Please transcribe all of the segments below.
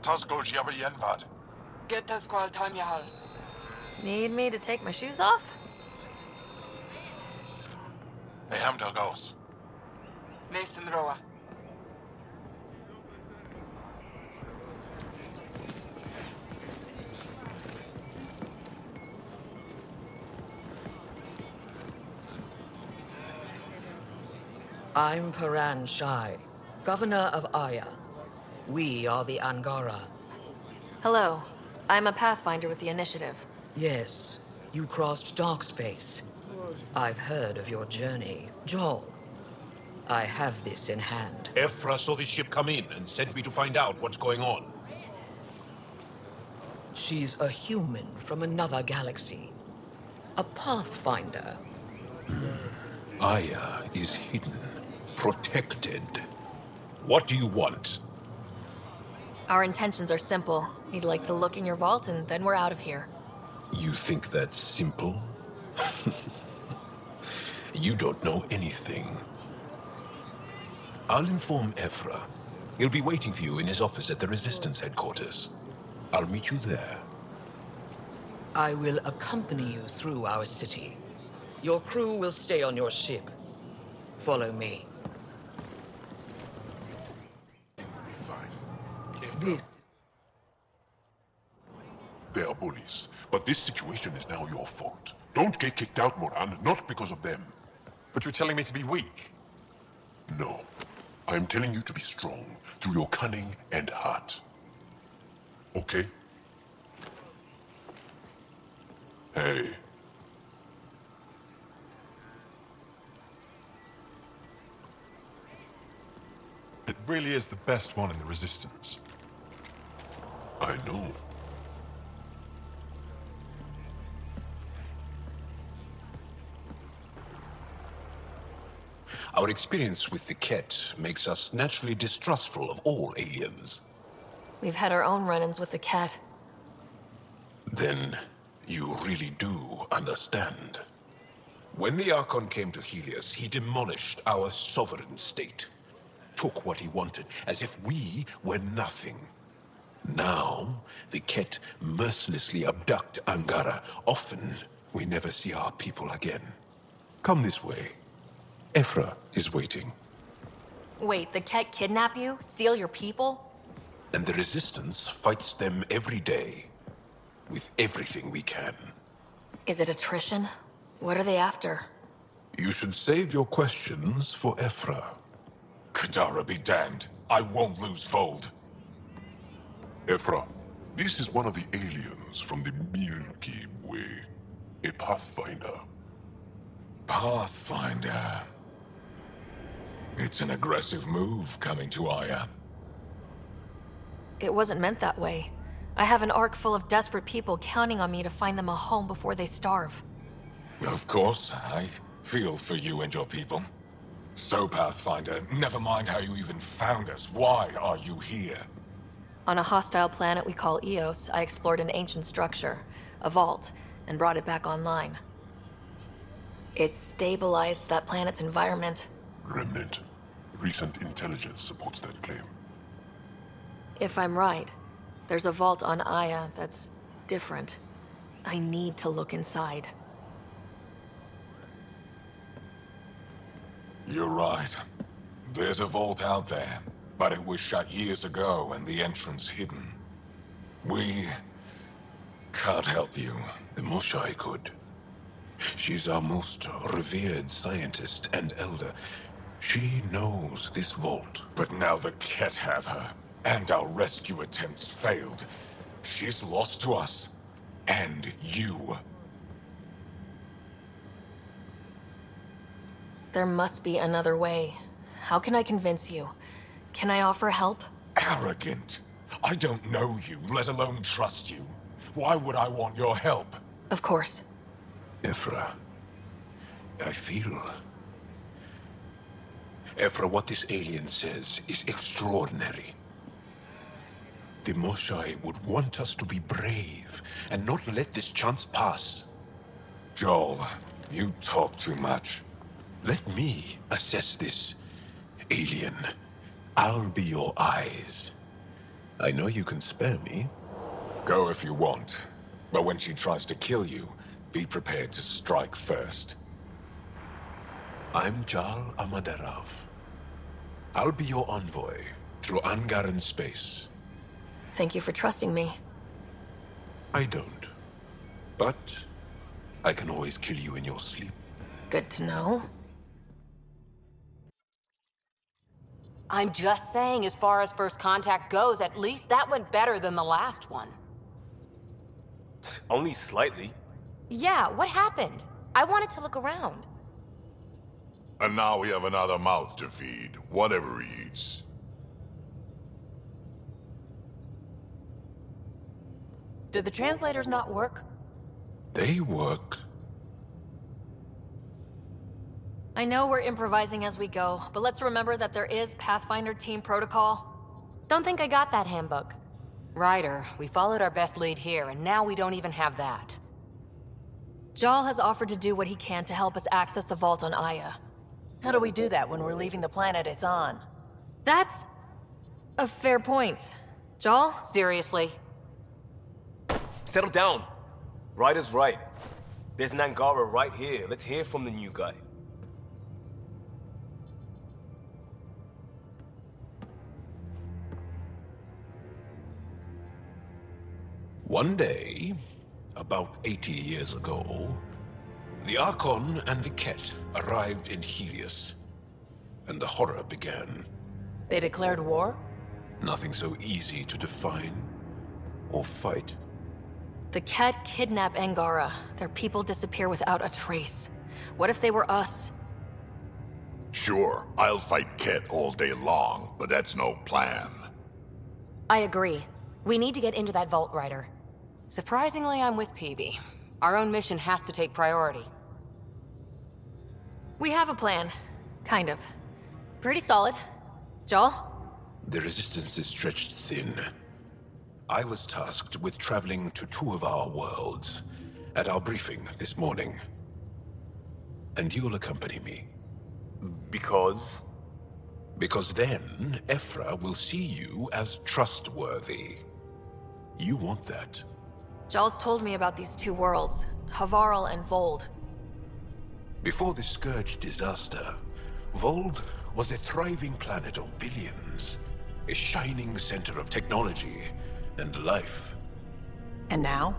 Tasgo Jabba Yenvad. Get the squall time, Jaal. Need me to take my shoes off? Hey, Hamdal goes. Mason Roa. I'm Paran Shai, Governor of Aya. We are the Angara. Hello. I'm a Pathfinder with the Initiative. Yes, you crossed dark space. I've heard of your journey, Jaal. I have this in hand. Evfra saw this ship come in and sent me to find out what's going on. She's a human from another galaxy. A Pathfinder. Aya is hidden, protected. What do you want? Our intentions are simple. You'd like to look in your vault and then we're out of here. You think that's simple? You don't know anything. I'll inform Evfra. He'll be waiting for you in his office at the Resistance headquarters. I'll meet you there. I will accompany you through our city. Your crew will stay on your ship. Follow me. This. They are bullies, but this situation is now your fault. Don't get kicked out, Moran, not because of them. But you're telling me to be weak? No. I am telling you to be strong, through your cunning and heart. Okay? Hey. It really is the best one in the Resistance. I know. Our experience with the Kett makes us naturally distrustful of all aliens. We've had our own run-ins with the Kett. Then you really do understand. When the Archon came to Helios, he demolished our sovereign state. Took what he wanted, as if we were nothing. Now, the Kett mercilessly abduct Angara. Often, we never see our people again. Come this way. Evfra is waiting. Wait, the Kett kidnap you? Steal your people? And the Resistance fights them every day. With everything we can. Is it attrition? What are they after? You should save your questions for Evfra. Kadara be damned. I won't lose Vold. Evfra, this is one of the aliens from the Milky Way. A Pathfinder. Pathfinder. It's an aggressive move coming to Aya. It wasn't meant that way. I have an ark full of desperate people counting on me to find them a home before they starve. Of course, I feel for you and your people. So, Pathfinder, never mind how you even found us. Why are you here? On a hostile planet we call Eos, I explored an ancient structure, a vault, and brought it back online. It stabilized that planet's environment. Remnant. Recent intelligence supports that claim. If I'm right, there's a vault on Aya that's different. I need to look inside. You're right. There's a vault out there, but it was shut years ago and the entrance hidden. We can't help you. The Moshae could. She's our most revered scientist and elder. She knows this vault. But now the Kett have her, and our rescue attempts failed. She's lost to us, and you. There must be another way. How can I convince you? Can I offer help? Arrogant. I don't know you, let alone trust you. Why would I want your help? Of course. Evfra, I feel... Evfra, what this alien says is extraordinary. The Moshae would want us to be brave and not let this chance pass. Jaal, you talk too much. Let me assess this, alien. I'll be your eyes. I know you can spare me. Go if you want. But when she tries to kill you, be prepared to strike first. I'm Jaal Amaderav. I'll be your envoy through Angaran space. Thank you for trusting me. I don't. But I can always kill you in your sleep. Good to know. I'm just saying, as far as first contact goes, at least that went better than the last one. Only slightly. Yeah, what happened? I wanted to look around. And now we have another mouth to feed, whatever he eats. Did the translators not work? They work. I know we're improvising as we go, but let's remember that there is Pathfinder team protocol. Don't think I got that handbook. Ryder, we followed our best lead here, and now we don't even have that. Jaal has offered to do what he can to help us access the vault on Aya. How do we do that when we're leaving the planet it's on? That's a fair point. Jaal? Seriously? Settle down. Ryder's right. There's an Angara right here. Let's hear from the new guy. One day, about 80 years ago, the Archon and the Kett arrived in Helios, and the horror began. They declared war? Nothing so easy to define or fight. The Kett kidnap Angara. Their people disappear without a trace. What if they were us? Sure, I'll fight Kett all day long, but that's no plan. I agree. We need to get into that vault, Ryder. Surprisingly, I'm with PB. Our own mission has to take priority. We have a plan. Kind of. Pretty solid. Jaal? The resistance is stretched thin. I was tasked with traveling to two of our worlds at our briefing this morning. And you'll accompany me. Because? Because then, Evfra will see you as trustworthy. You want that. Jaal's told me about these two worlds, Havarl and Vold. Before the Scourge disaster, Vold was a thriving planet of billions. A shining center of technology and life. And now?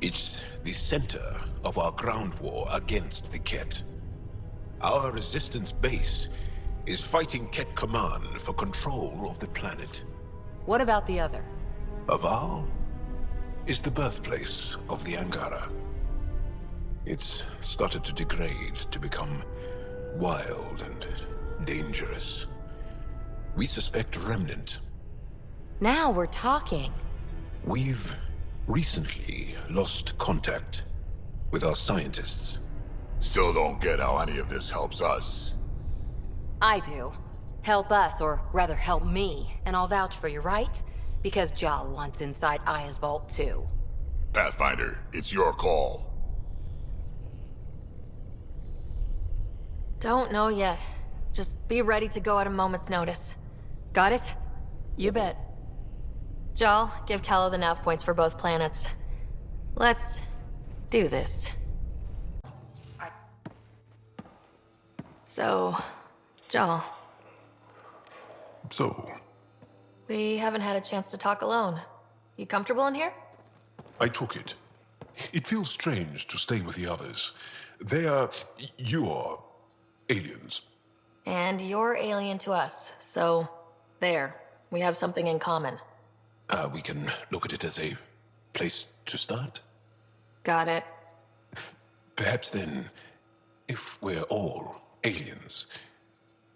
It's the center of our ground war against the Kett. Our resistance base is fighting Kett Command for control of the planet. What about the other? Havarl is the birthplace of the Angara. It's started to degrade, to become wild and dangerous. We suspect Remnant. Now we're talking. We've recently lost contact with our scientists. Still don't get how any of this helps us. I do. Help us, or rather help me, and I'll vouch for you, right? Because Jaal wants inside Aya's vault too. Pathfinder, it's your call. Don't know yet. Just be ready to go at a moment's notice. Got it? You bet. Jaal, give Callow the nav points for both planets. Let's do this. So, Jaal, So, we haven't had a chance to talk alone. You comfortable in here? I took it. It feels strange to stay with the others. They are... you are... aliens. And you're alien to us, so there. We have something in common. We can look at it as a place to start. Got it. Perhaps then, if we're all aliens,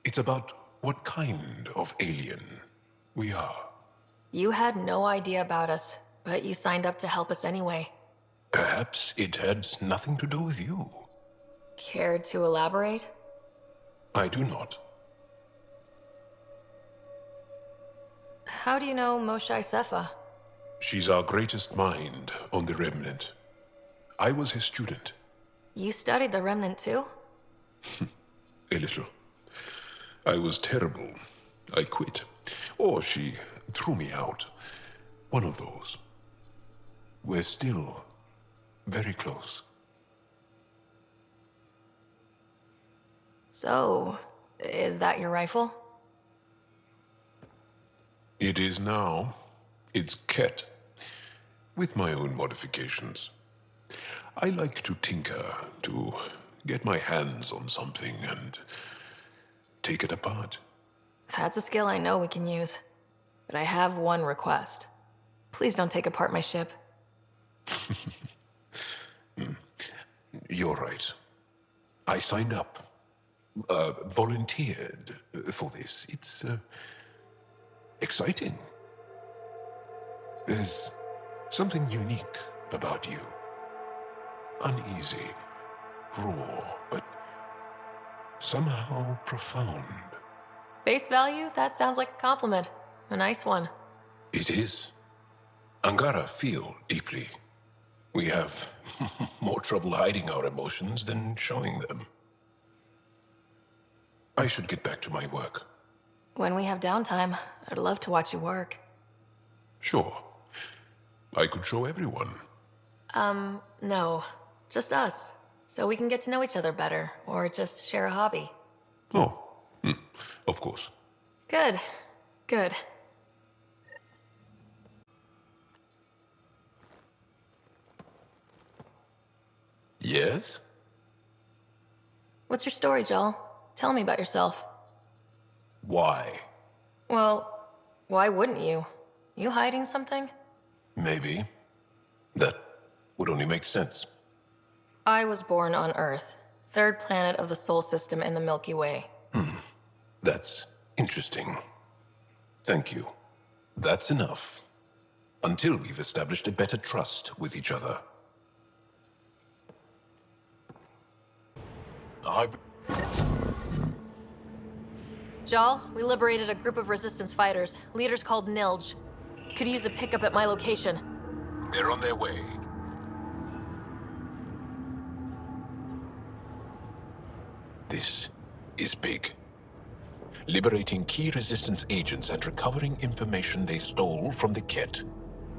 it's about what kind of alien we are. You had no idea about us, but you signed up to help us anyway. Perhaps it had nothing to do with you. Care to elaborate? I do not. How do you know Moshae Sefa? She's our greatest mind on the Remnant. I was his student. You studied the Remnant too? A little. I was terrible I quit. Or she threw me out. One of those. We're still very close. So, is that your rifle? It is now. It's Kett. With my own modifications. I like to tinker, to get my hands on something and take it apart. That's a skill I know we can use. But I have one request. Please don't take apart my ship. You're right. I signed up. Volunteered for this. It's exciting. There's something unique about you. Uneasy, raw, but somehow profound. Face value? That sounds like a compliment. A nice one. It is. Angara feel deeply. We have more trouble hiding our emotions than showing them. I should get back to my work. When we have downtime, I'd love to watch you work. Sure. I could show everyone. No. Just us. So we can get to know each other better, or just share a hobby. Oh, of course. Good. Good. Yes? What's your story, Jaal? Tell me about yourself. Why? Well, why wouldn't you? You hiding something? Maybe. That would only make sense. I was born on Earth, third planet of the Sol system in the Milky Way. That's interesting. Thank you. That's enough. Until we've established a better trust with each other. Jaal, we liberated a group of resistance fighters, leaders called Nilj. Could use a pickup at my location. They're on their way. This is big. Liberating key resistance agents and recovering information they stole from the Kett.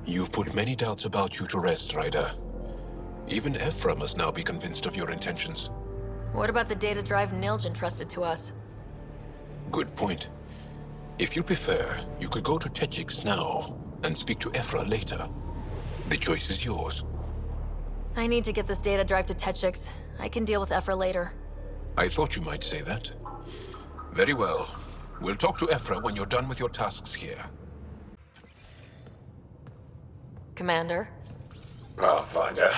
You've put many doubts about you to rest, Ryder. Even Evfra must now be convinced of your intentions. What about the data drive Nilj entrusted to us? Good point. If you prefer, you could go to Techix now and speak to Evfra later. The choice is yours. I need to get this data drive to Techix. I can deal with Evfra later. I thought you might say that. Very well. We'll talk to Evfra when you're done with your tasks here. Commander? Pathfinder,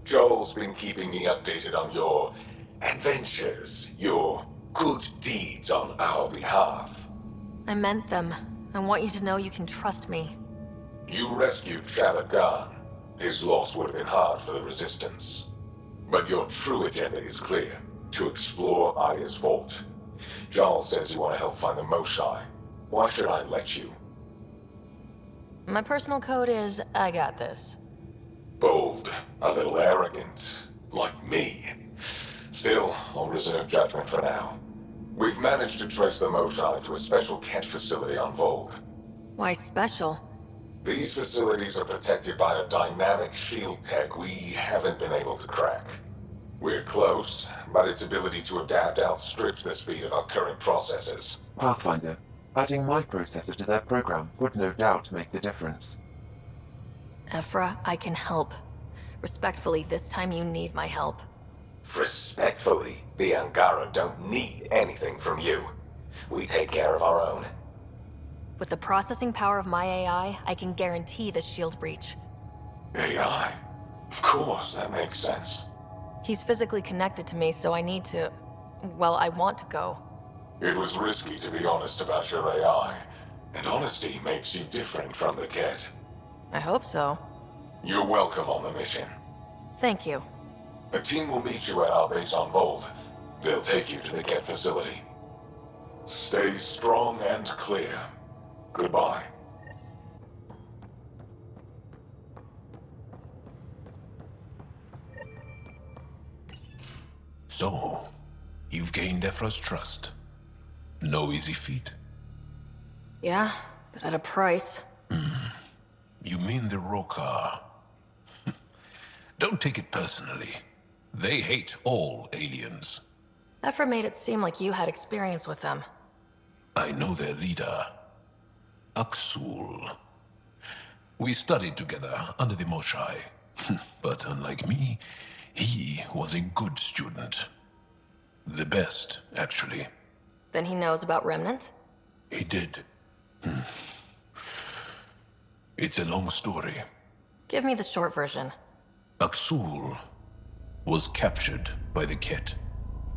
Joel's been keeping me updated on your adventures, your good deeds on our behalf. I meant them. I want you to know you can trust me. You rescued Shattered Khan. His loss would have been hard for the Resistance. But your true agenda is clear. To explore Aya's vault. Jaal says you want to help find the Moshae. Why should I let you? My personal code is, I got this. Bold, a little arrogant, like me. Still, I'll reserve judgment for now. We've managed to trace the Moshae to a special Kett facility on Vold. Why special? These facilities are protected by a dynamic shield tech we haven't been able to crack. We're close, but its ability to adapt outstrips the speed of our current processors. Pathfinder, adding my processor to their program would no doubt make the difference. Evfra, I can help. Respectfully, this time you need my help. Respectfully, the Angara don't need anything from you. We take care of our own. With the processing power of my AI, I can guarantee the shield breach. AI? Of course, that makes sense. He's physically connected to me, so I need to... well, I want to go. It was risky to be honest about your AI, and honesty makes you different from the Kett. I hope so. You're welcome on the mission. Thank you. A team will meet you at our base on Vold. They'll take you to the Kett facility. Stay strong and clear. Goodbye. So, you've gained Evfra's trust. No easy feat. Yeah, but at a price. You mean the Roekaar? Don't take it personally. They hate all aliens. Evfra made it seem like you had experience with them. I know their leader, Aksul. We studied together under the Moshae. But unlike me, he was a good student. The best, actually. Then he knows about Remnant? He did. It's a long story. Give me the short version. Aksul was captured by the Kett.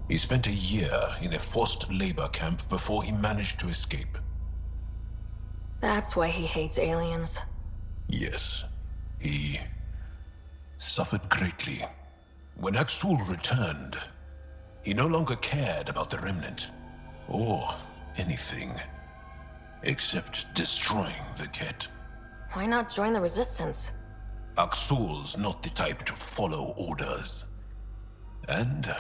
He spent a year in a forced labor camp before he managed to escape. That's why he hates aliens. Yes, he suffered greatly. When Aksul returned, he no longer cared about the Remnant, or anything, except destroying the Kett. Why not join the Resistance? Aksul's not the type to follow orders. And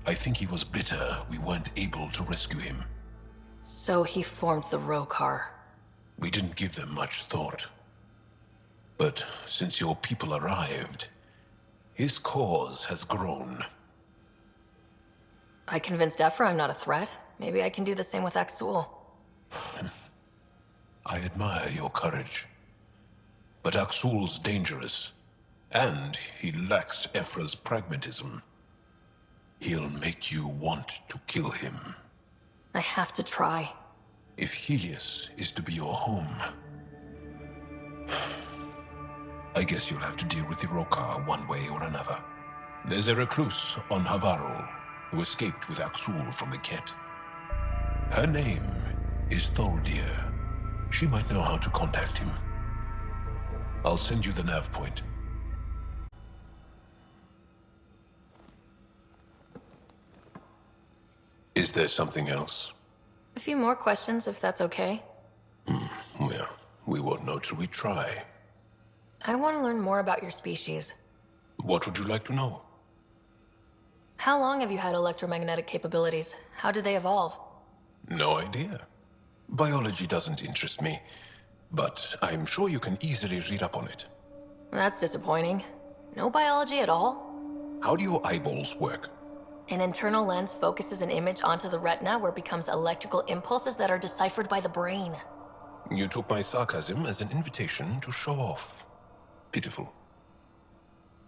I think he was bitter we weren't able to rescue him. So he formed the Roekaar. We didn't give them much thought. But since your people arrived, his cause has grown. I convinced Evfra I'm not a threat. Maybe I can do the same with Aksul. I admire your courage. But Aksul's dangerous, and he lacks Evfra's pragmatism. He'll make you want to kill him. I have to try. If Helios is to be your home, I guess you'll have to deal with the Roekaar one way or another. There's a recluse on Havarul who escaped with Aksul from the Kett. Her name is Tholdir. She might know how to contact him. I'll send you the nav point. Is there something else? A few more questions, if that's okay. Well, we won't know till we try. I want to learn more about your species. What would you like to know? How long have you had electromagnetic capabilities? How did they evolve? No idea. Biology doesn't interest me, but I'm sure you can easily read up on it. That's disappointing. No biology at all? How do your eyeballs work? An internal lens focuses an image onto the retina where it becomes electrical impulses that are deciphered by the brain. You took my sarcasm as an invitation to show off. Pitiful.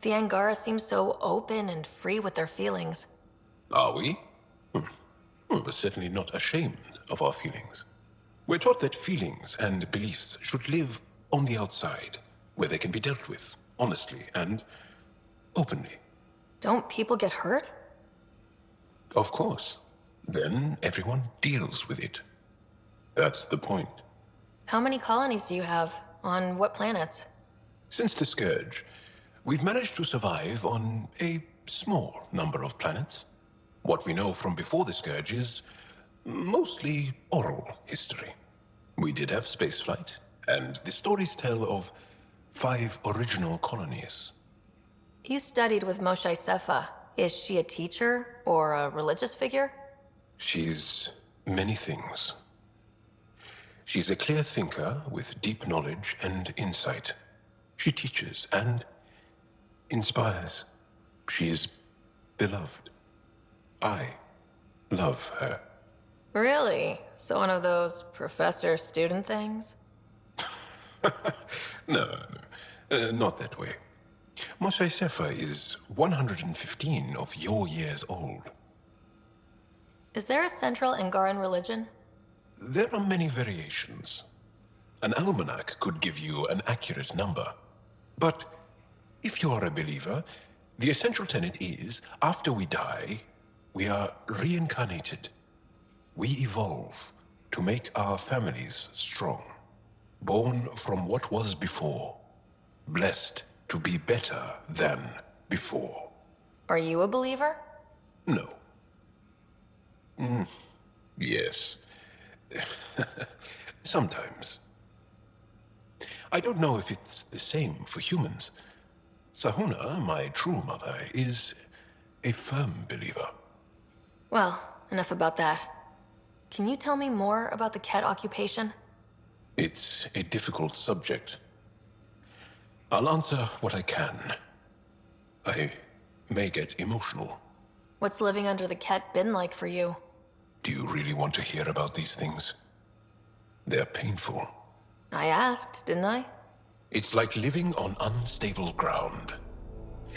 The Angara seem so open and free with their feelings. Are we? We're certainly not ashamed of our feelings. We're taught that feelings and beliefs should live on the outside, where they can be dealt with, honestly and openly. Don't people get hurt? Of course. Then everyone deals with it. That's the point. How many colonies do you have? On what planets? Since the Scourge, we've managed to survive on a small number of planets. What we know from before the Scourge is mostly oral history. We did have spaceflight, and the stories tell of 5 original colonies. You studied with Moshae Sefa. Is she a teacher or a religious figure? She's many things. She's a clear thinker with deep knowledge and insight. She teaches and inspires. She's beloved. I love her. Really? So one of those professor-student things? No, not that way. Moshae Sefa is 115 of your years old. Is there a central Angaran religion? There are many variations. An almanac could give you an accurate number. But if you are a believer, the essential tenet is, after we die, we are reincarnated. We evolve to make our families strong. Born from what was before. Blessed to be better than before. Are you a believer? No. Yes. Sometimes. I don't know if it's the same for humans. Sahuna, my true mother, is a firm believer. Well, enough about that. Can you tell me more about the Kett occupation? It's a difficult subject. I'll answer what I can. I may get emotional. What's living under the Kett been like for you? Do you really want to hear about these things? They're painful. I asked, didn't I? It's like living on unstable ground.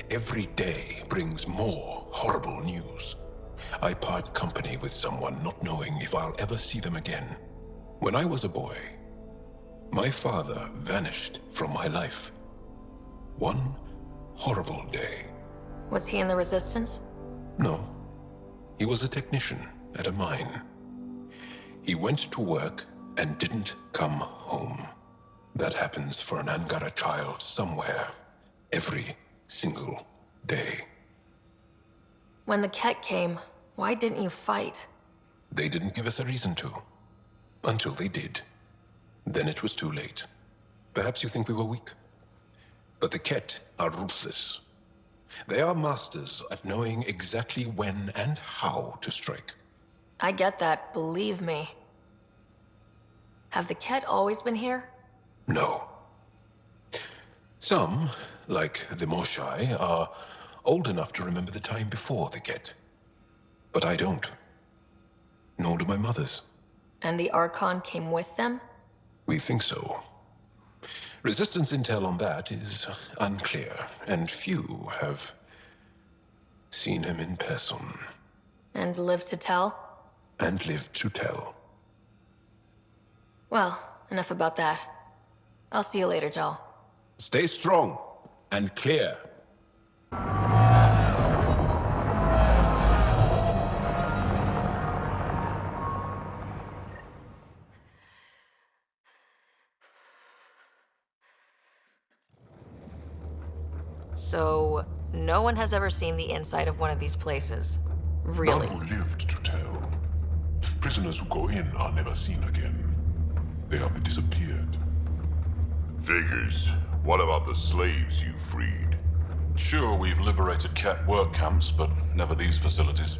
Every day brings more horrible news. I part company with someone not knowing if I'll ever see them again. When I was a boy, my father vanished from my life. One horrible day. Was he in the Resistance? No. He was a technician at a mine. He went to work and didn't come home. That happens for an Angara child somewhere, every single day. When the Kett came, why didn't you fight? They didn't give us a reason to. Until they did. Then it was too late. Perhaps you think we were weak. But the Kett are ruthless. They are masters at knowing exactly when and how to strike. I get that, believe me. Have the Kett always been here? No. Some, like the Moshae, are old enough to remember the time before the Kett. But I don't. Nor do my mothers. And the Archon came with them? We think so. Resistance intel on that is unclear, and few have seen him in person. And lived to tell? And lived to tell. Well, enough about that. I'll see you later, Jaal. Stay strong and clear. So, no one has ever seen the inside of one of these places. Really? None who lived to tell. Prisoners who go in are never seen again. They have disappeared. Figures. What about the slaves you freed? Sure, we've liberated Kett work camps, but never these facilities.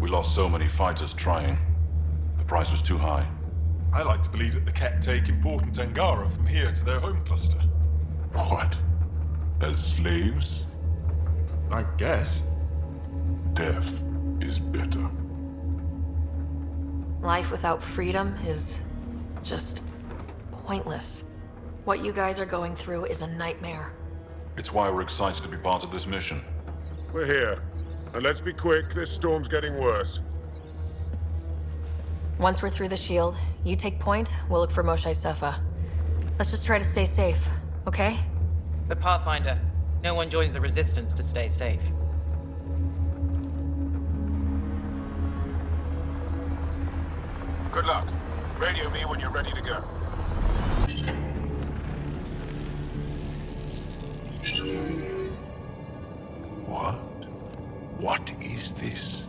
We lost so many fighters trying. The price was too high. I like to believe that the Kett take important Angara from here to their home cluster. What? As slaves? I guess. Death is better. Life without freedom is just pointless. What you guys are going through is a nightmare. It's why we're excited to be part of this mission. We're here. And let's be quick, this storm's getting worse. Once we're through the shield, you take point, we'll look for Moshae Sefa. Let's just try to stay safe, okay? But Pathfinder, no one joins the Resistance to stay safe. Good luck. Radio me when you're ready to go. What? What is this?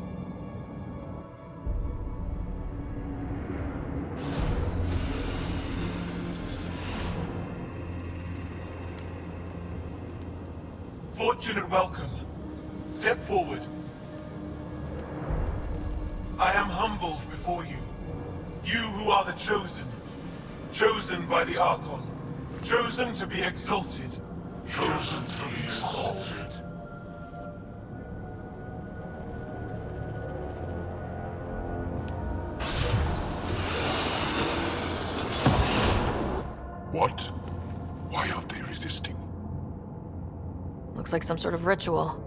Fortunate welcome. Step forward. I am humbled before you. You who are the chosen. Chosen by the Archon. Chosen to be exalted. Chosen to be exalted. What? Why aren't they resisting? Looks like some sort of ritual.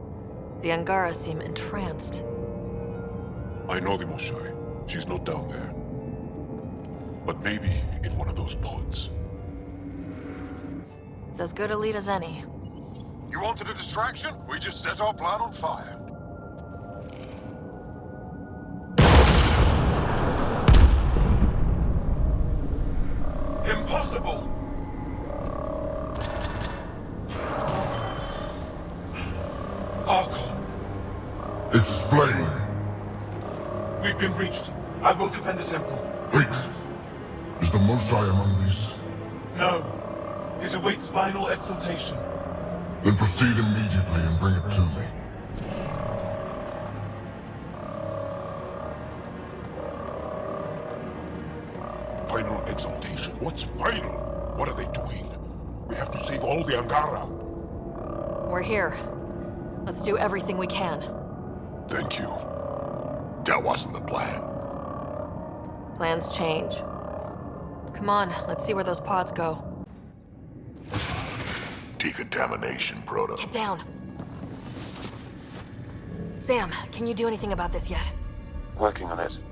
The Angara seem entranced. I know the Moshae. She's not down there. But maybe in one of those pods. It's as good a lead as any. You wanted a distraction? We just set our plan on fire. Impossible! Archon, Explain. we've been breached. I will defend the temple. Wait. Is the Moshae among these? No. It awaits final exaltation. Then proceed immediately and bring it to me. We're here. Let's do everything we can. Thank you. That wasn't the plan. Plans change. Come on, let's see where those pods go. Decontamination, Proto. Get down. Sam, can you do anything about this yet? Working on it.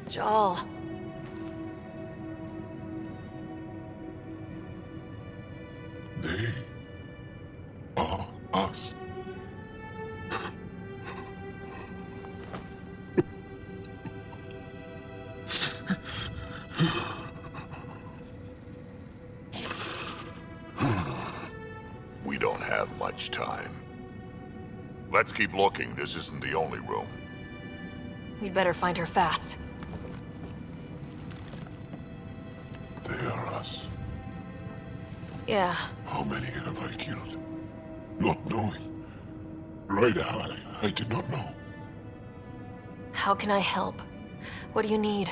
Jaal. They are us. We don't have much time. Let's keep looking. This isn't the only room. We'd better find her fast. They are us. Yeah. How many have I killed? Not knowing. Ryder, I did not know. How can I help? What do you need?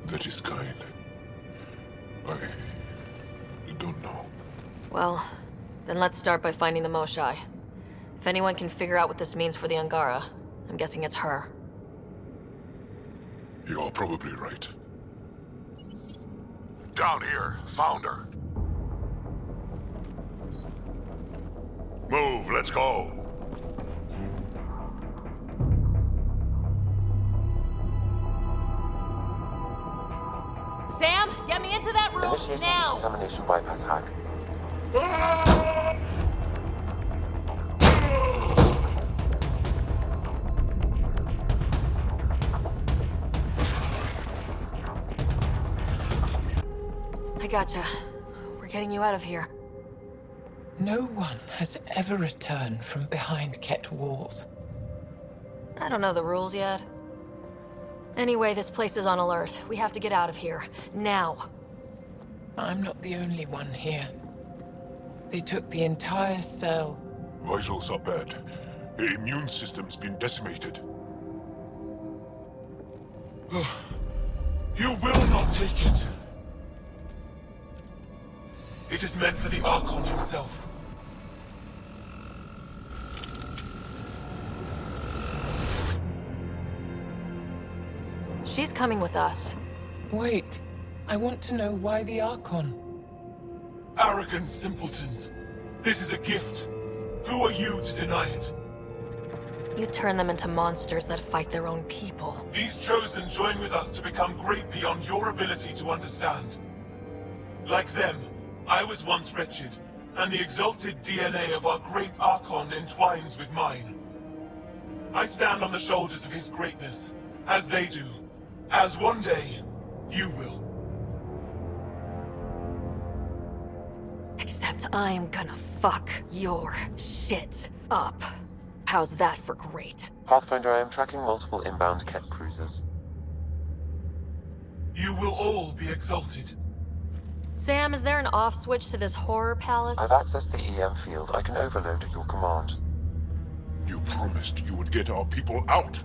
That is kind. I don't know. Well, then let's start by finding the Moshae. If anyone can figure out what this means for the Angara, I'm guessing it's her. You're probably right. Down here. Found her. Move, let's go. Sam, get me into that room Initiating now! decontamination bypass hack. I gotcha. We're getting you out of here. No one has ever returned from behind Kett walls. I don't know the rules yet. Anyway, this place is on alert. We have to get out of here. Now. I'm not the only one here. They took the entire cell. Vitals are bad. The immune system's been decimated. You will not take it. It is meant for the Archon himself. She's coming with us. Wait. I want to know why the Archon. Arrogant simpletons. This is a gift. Who are you to deny it? You turn them into monsters that fight their own people. These Chosen join with us to become great beyond your ability to understand. Like them, I was once wretched, and the exalted DNA of our great Archon entwines with mine. I stand on the shoulders of his greatness, as they do, as one day, you will. Except I'm gonna fuck your shit up. How's that for great? Pathfinder, I am tracking multiple inbound Kett cruisers. You will all be exalted. Sam, is there an off switch to this horror palace? I've accessed the EM field. I can overload at your command. You promised you would get our people out.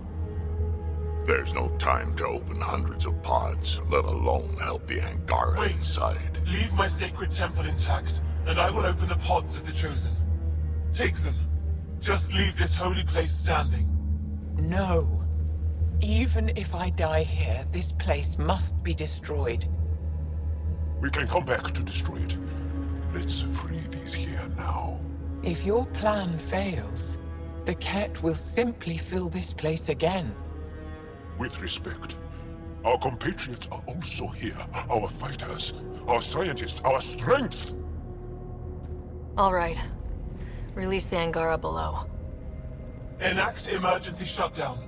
There's no time to open hundreds of pods, let alone help the Angaran inside. Leave my sacred temple intact, and I will open the pods of the Chosen. Take them. Just leave this holy place standing. No. Even if I die here, this place must be destroyed. We can come back to destroy it. Let's free these here now. If your plan fails, the Kett will simply fill this place again. With respect, our compatriots are also here. Our fighters, our scientists, our strength! All right. Release the Angara below. Enact emergency shutdown.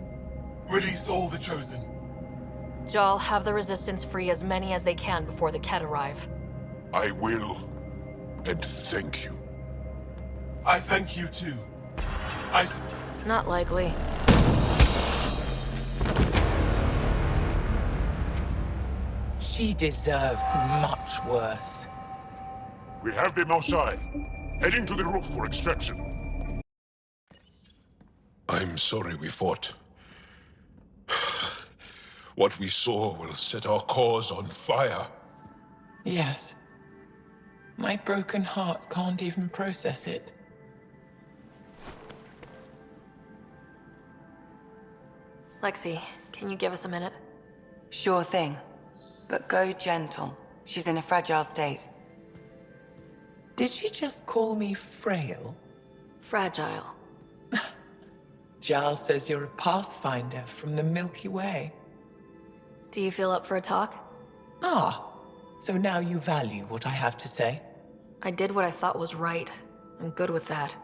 Release all the Chosen. Jaal, have the Resistance free as many as they can before the Kett arrive. I will. And thank you. I thank you too. Not likely. She deserved much worse. We have the Moshae. Heading to the roof for extraction. I'm sorry we fought. What we saw will set our cause on fire. Yes. My broken heart can't even process it. Lexi, can you give us a minute? Sure thing. But go gentle. She's in a fragile state. Did she just call me frail? Fragile. Jaal says you're a pathfinder from the Milky Way. Do you feel up for a talk? Ah, so now you value what I have to say? I did what I thought was right. I'm good with that.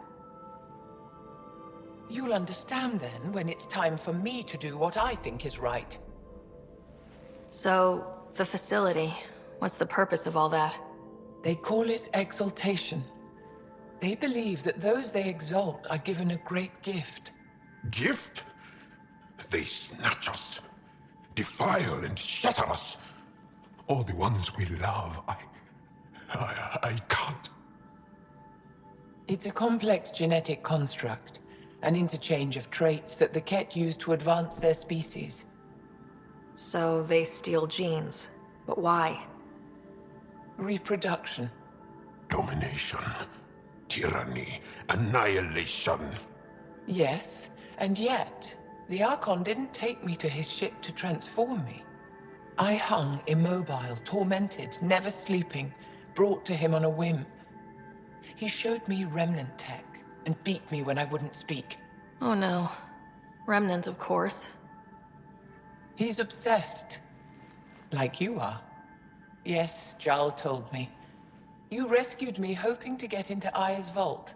You'll understand then when it's time for me to do what I think is right. So, the facility, what's the purpose of all that? They call it exaltation. They believe that those they exalt are given a great gift. Gift? They snatch us, defile and shatter us. All the ones we love. I can't. It's a complex genetic construct, an interchange of traits that the Kett use to advance their species. So they steal genes, but why? Reproduction. Domination, tyranny, annihilation. Yes, and yet, the Archon didn't take me to his ship to transform me. I hung immobile, tormented, never sleeping, brought to him on a whim. He showed me remnant tech and beat me when I wouldn't speak. Oh no. Remnant, of course. He's obsessed. Like you are. Yes, Jaal told me. You rescued me hoping to get into Aya's vault.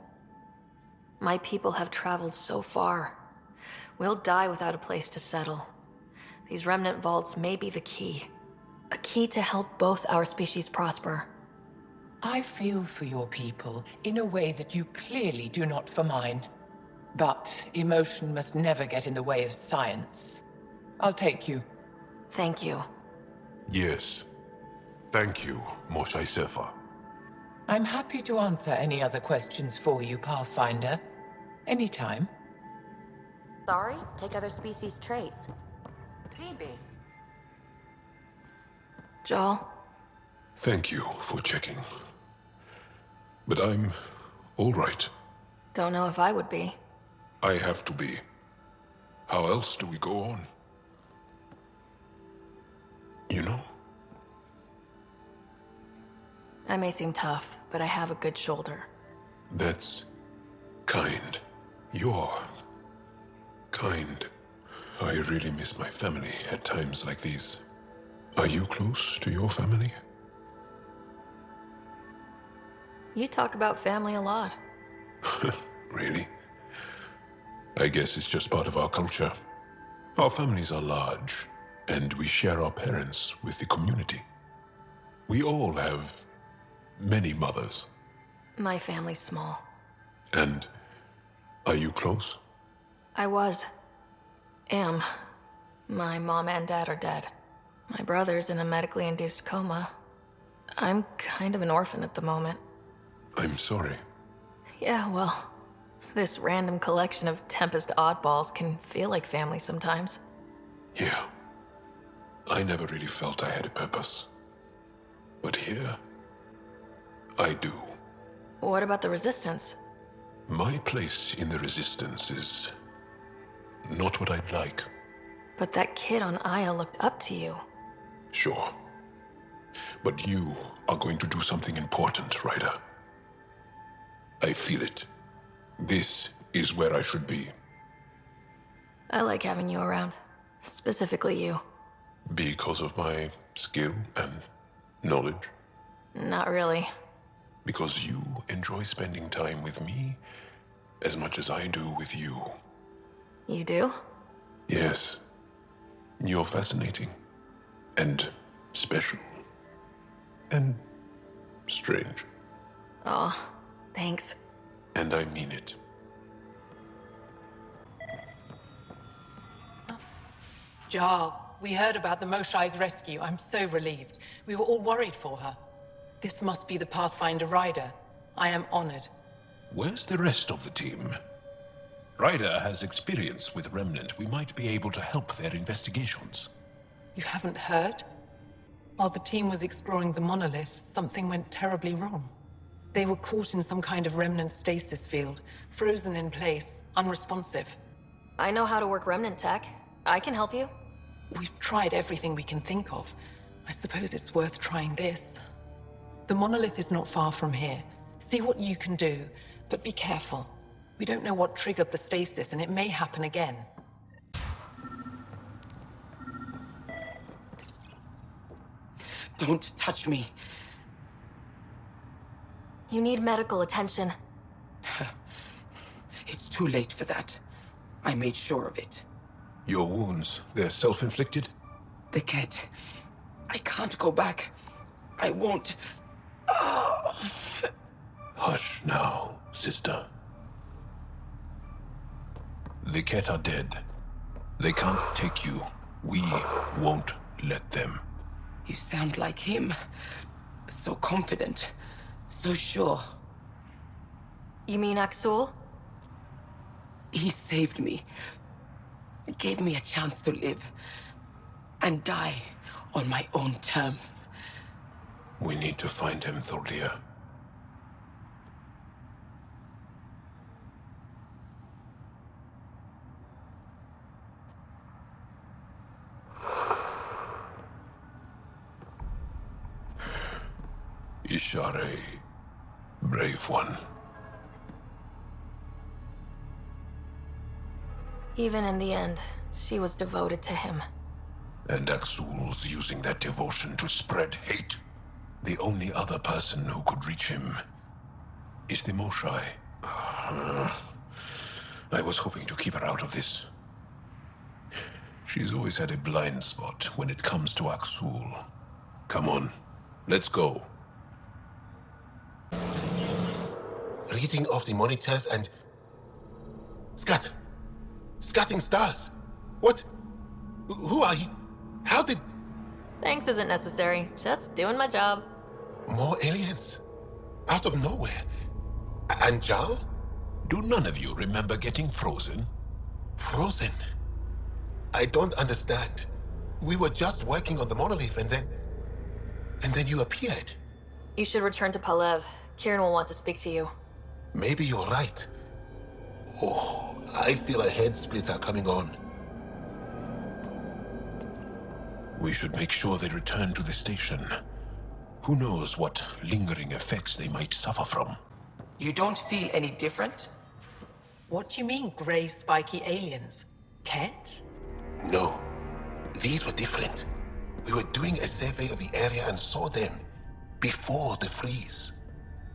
My people have traveled so far. We'll die without a place to settle. These remnant vaults may be the key. A key to help both our species prosper. I feel for your people in a way that you clearly do not for mine. But emotion must never get in the way of science. I'll take you. Thank you. Yes. Thank you, Moshae Sefa. I'm happy to answer any other questions for you, Pathfinder. Anytime. Sorry? Take other species' traits. Maybe. Jaal? Thank you for checking. But I'm all right. Don't know if I would be. I have to be. How else do we go on? You know? I may seem tough, but I have a good shoulder. That's kind. You're kind. I really miss my family at times like these. Are you close to your family? You talk about family a lot. Really? I guess it's just part of our culture. Our families are large, and we share our parents with the community. We all have many mothers. My family's small. And are you close? I was. Am. My mom and dad are dead. My brother's in a medically induced coma. I'm kind of an orphan at the moment. I'm sorry. Yeah, well, this random collection of Tempest oddballs can feel like family sometimes. Here, I never really felt I had a purpose. But here, I do. What about the Resistance? My place in the Resistance is not what I'd like. But that kid on Aya looked up to you. Sure. But you are going to do something important, Ryder. I feel it. This is where I should be. I like having you around. Specifically you. Because of my skill and knowledge? Not really. Because you enjoy spending time with me as much as I do with you. You do? Yes. You're fascinating. And special. And strange. Oh, thanks. And I mean it. Jaal, we heard about the Moshae's rescue. I'm so relieved. We were all worried for her. This must be the Pathfinder Ryder. I am honored. Where's the rest of the team? Ryder has experience with Remnant. We might be able to help their investigations. You haven't heard? While the team was exploring the monolith, something went terribly wrong. They were caught in some kind of Remnant stasis field, frozen in place, unresponsive. I know how to work Remnant tech. I can help you. We've tried everything we can think of. I suppose it's worth trying this. The monolith is not far from here. See what you can do, but be careful. We don't know what triggered the stasis, and it may happen again. Don't touch me. You need medical attention. It's too late for that. I made sure of it. Your wounds, they're self-inflicted? The Kett. I can't go back. I won't. Oh. Hush now, sister. The Kett are dead. They can't take you. We won't let them. You sound like him. So confident. So sure. You mean Aksul? He saved me. Gave me a chance to live. And die on my own terms. We need to find him, Thorlia. Ishare, brave one. Even in the end, she was devoted to him. And Aksul's using that devotion to spread hate. The only other person who could reach him is the Moshae. I was hoping to keep her out of this. She's always had a blind spot when it comes to Aksul. Come on, let's go. Reading off the monitors and... Scatting stars. What? Who are you? How did... Thanks isn't necessary. Just doing my job. More aliens? Out of nowhere? And Jaal? Do none of you remember getting frozen? Frozen? I don't understand. We were just working on the monolith and then you appeared. You should return to Palev. Kieran will want to speak to you. Maybe you're right. Oh, I feel a head splitter coming on. We should make sure they return to the station. Who knows what lingering effects they might suffer from. You don't feel any different? What do you mean, grey, spiky aliens? Kett? No. These were different. We were doing a survey of the area and saw them before the freeze.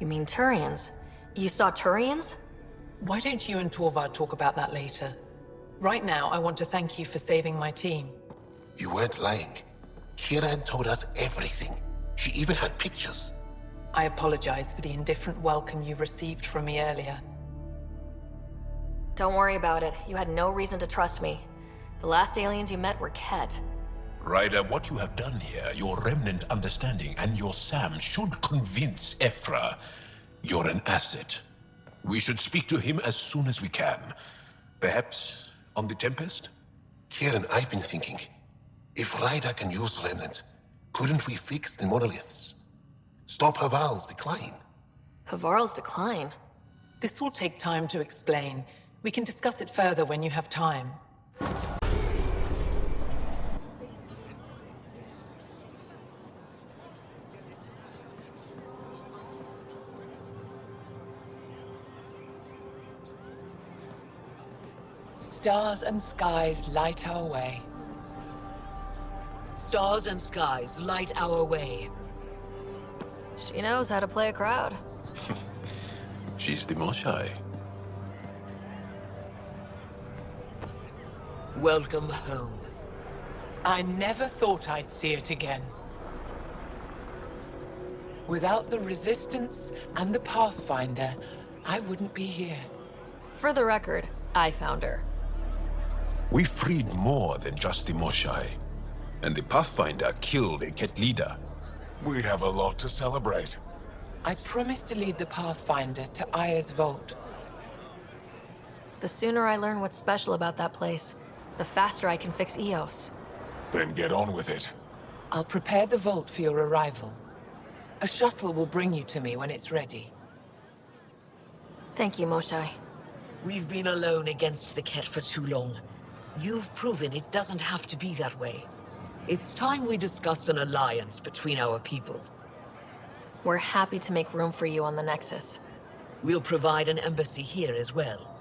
You mean Turians? You saw Turians? Why don't you and Torvald talk about that later? Right now, I want to thank you for saving my team. You weren't lying. Kieran told us everything. She even had pictures. I apologize for the indifferent welcome you received from me earlier. Don't worry about it. You had no reason to trust me. The last aliens you met were Kett. Ryder, what you have done here, your remnant understanding and your Sam should convince Evfra you're an asset. We should speak to him as soon as we can. Perhaps on the Tempest? Kieran, I've been thinking, if Ryder can use remnants, couldn't we fix the monoliths? Stop Havarl's decline? Havarl's decline? This will take time to explain. We can discuss it further when you have time. Stars and skies light our way. Stars and skies light our way. She knows how to play a crowd. She's the Moshae. Welcome home. I never thought I'd see it again. Without the Resistance and the Pathfinder, I wouldn't be here. For the record, I found her. We freed more than just the Moshae. And the Pathfinder killed a Kett leader. We have a lot to celebrate. I promised to lead the Pathfinder to Aya's vault. The sooner I learn what's special about that place, the faster I can fix Eos. Then get on with it. I'll prepare the vault for your arrival. A shuttle will bring you to me when it's ready. Thank you, Moshae. We've been alone against the Kett for too long. You've proven it doesn't have to be that way. It's time we discussed an alliance between our people. We're happy to make room for you on the Nexus. We'll provide an embassy here as well.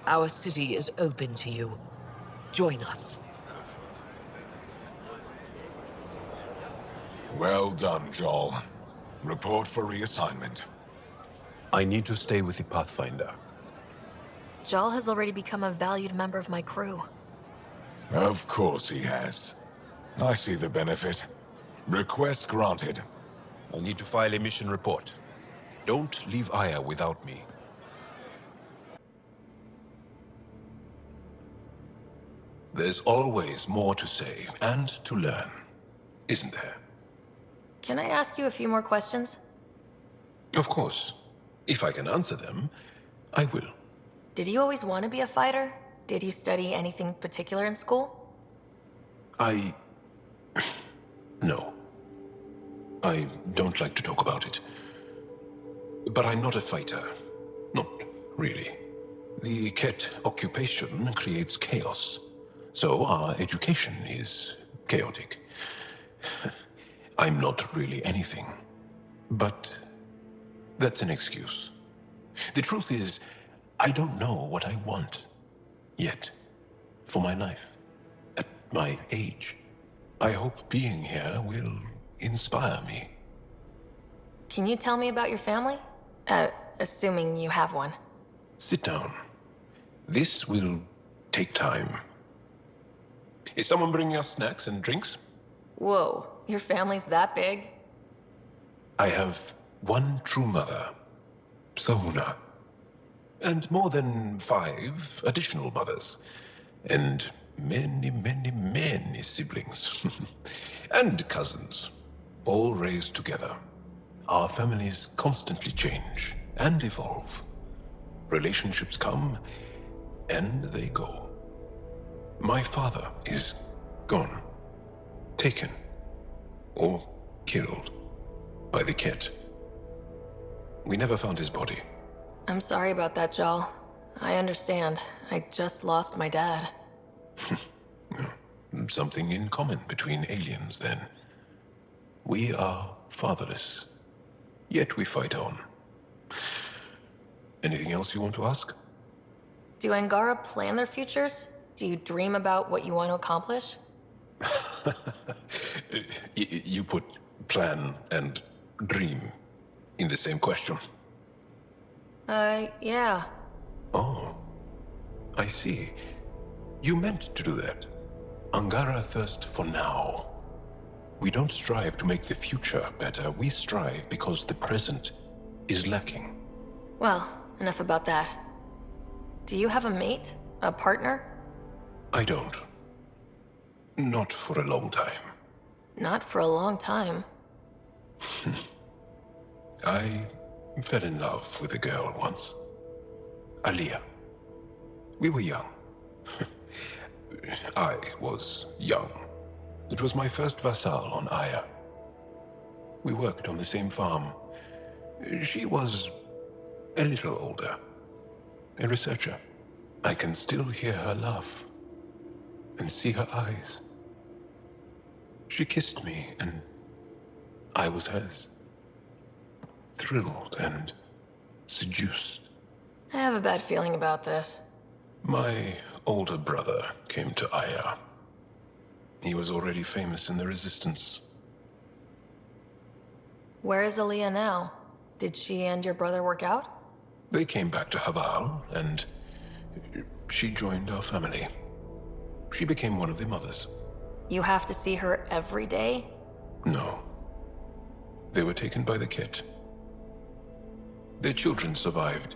Our city is open to you. Join us. Well done, Jaal. Report for reassignment. I need to stay with the Pathfinder. Jaal has already become a valued member of my crew. Of course he has. I see the benefit. Request granted. I'll need to file a mission report. Don't leave Aya without me. There's always more to say and to learn, isn't there? Can I ask you a few more questions? Of course. If I can answer them, I will. Did you always want to be a fighter? Did you study anything particular in school? No. I don't like to talk about it. But I'm not a fighter. Not really. The Kett occupation creates chaos. So our education is chaotic. I'm not really anything. But that's an excuse. The truth is, I don't know what I want. Yet. For my life. At my age. I hope being here will inspire me. Can you tell me about your family? Assuming you have one. Sit down. This will take time. Is someone bringing us snacks and drinks? Whoa, your family's that big? I have one true mother, Sahuna. And more than 5 additional mothers. And many siblings. And cousins. All raised together. Our families constantly change and evolve. Relationships come and they go. My father is gone. Taken. Or killed. By the Kett. We never found his body. I'm sorry about that, Jaal. I understand. I just lost my dad. Something in common between aliens, then. We are fatherless. Yet we fight on. Anything else you want to ask? Do Angara plan their futures? Do you dream about what you want to accomplish? You put plan and dream in the same question. Yeah. Oh, I see. You meant to do that. Angara thirst for now. We don't strive to make the future better. We strive because the present is lacking. Well, enough about that. Do you have a mate? A partner? I don't. Not for a long time. Not for a long time. I fell in love with a girl once. Aliyah. We were young. I was young. It was my first vassal on Aya. We worked on the same farm. She was a little older. A researcher. I can still hear her laugh and see her eyes. She kissed me and I was hers. Thrilled and seduced. I have a bad feeling about this. My older brother came to Aya. He was already famous in the Resistance. Where is Aaliyah now? Did she and your brother work out? They came back to Haval, and she joined our family. She became one of the mothers. You have to see her every day? No. They were taken by the Kett. Their children survived.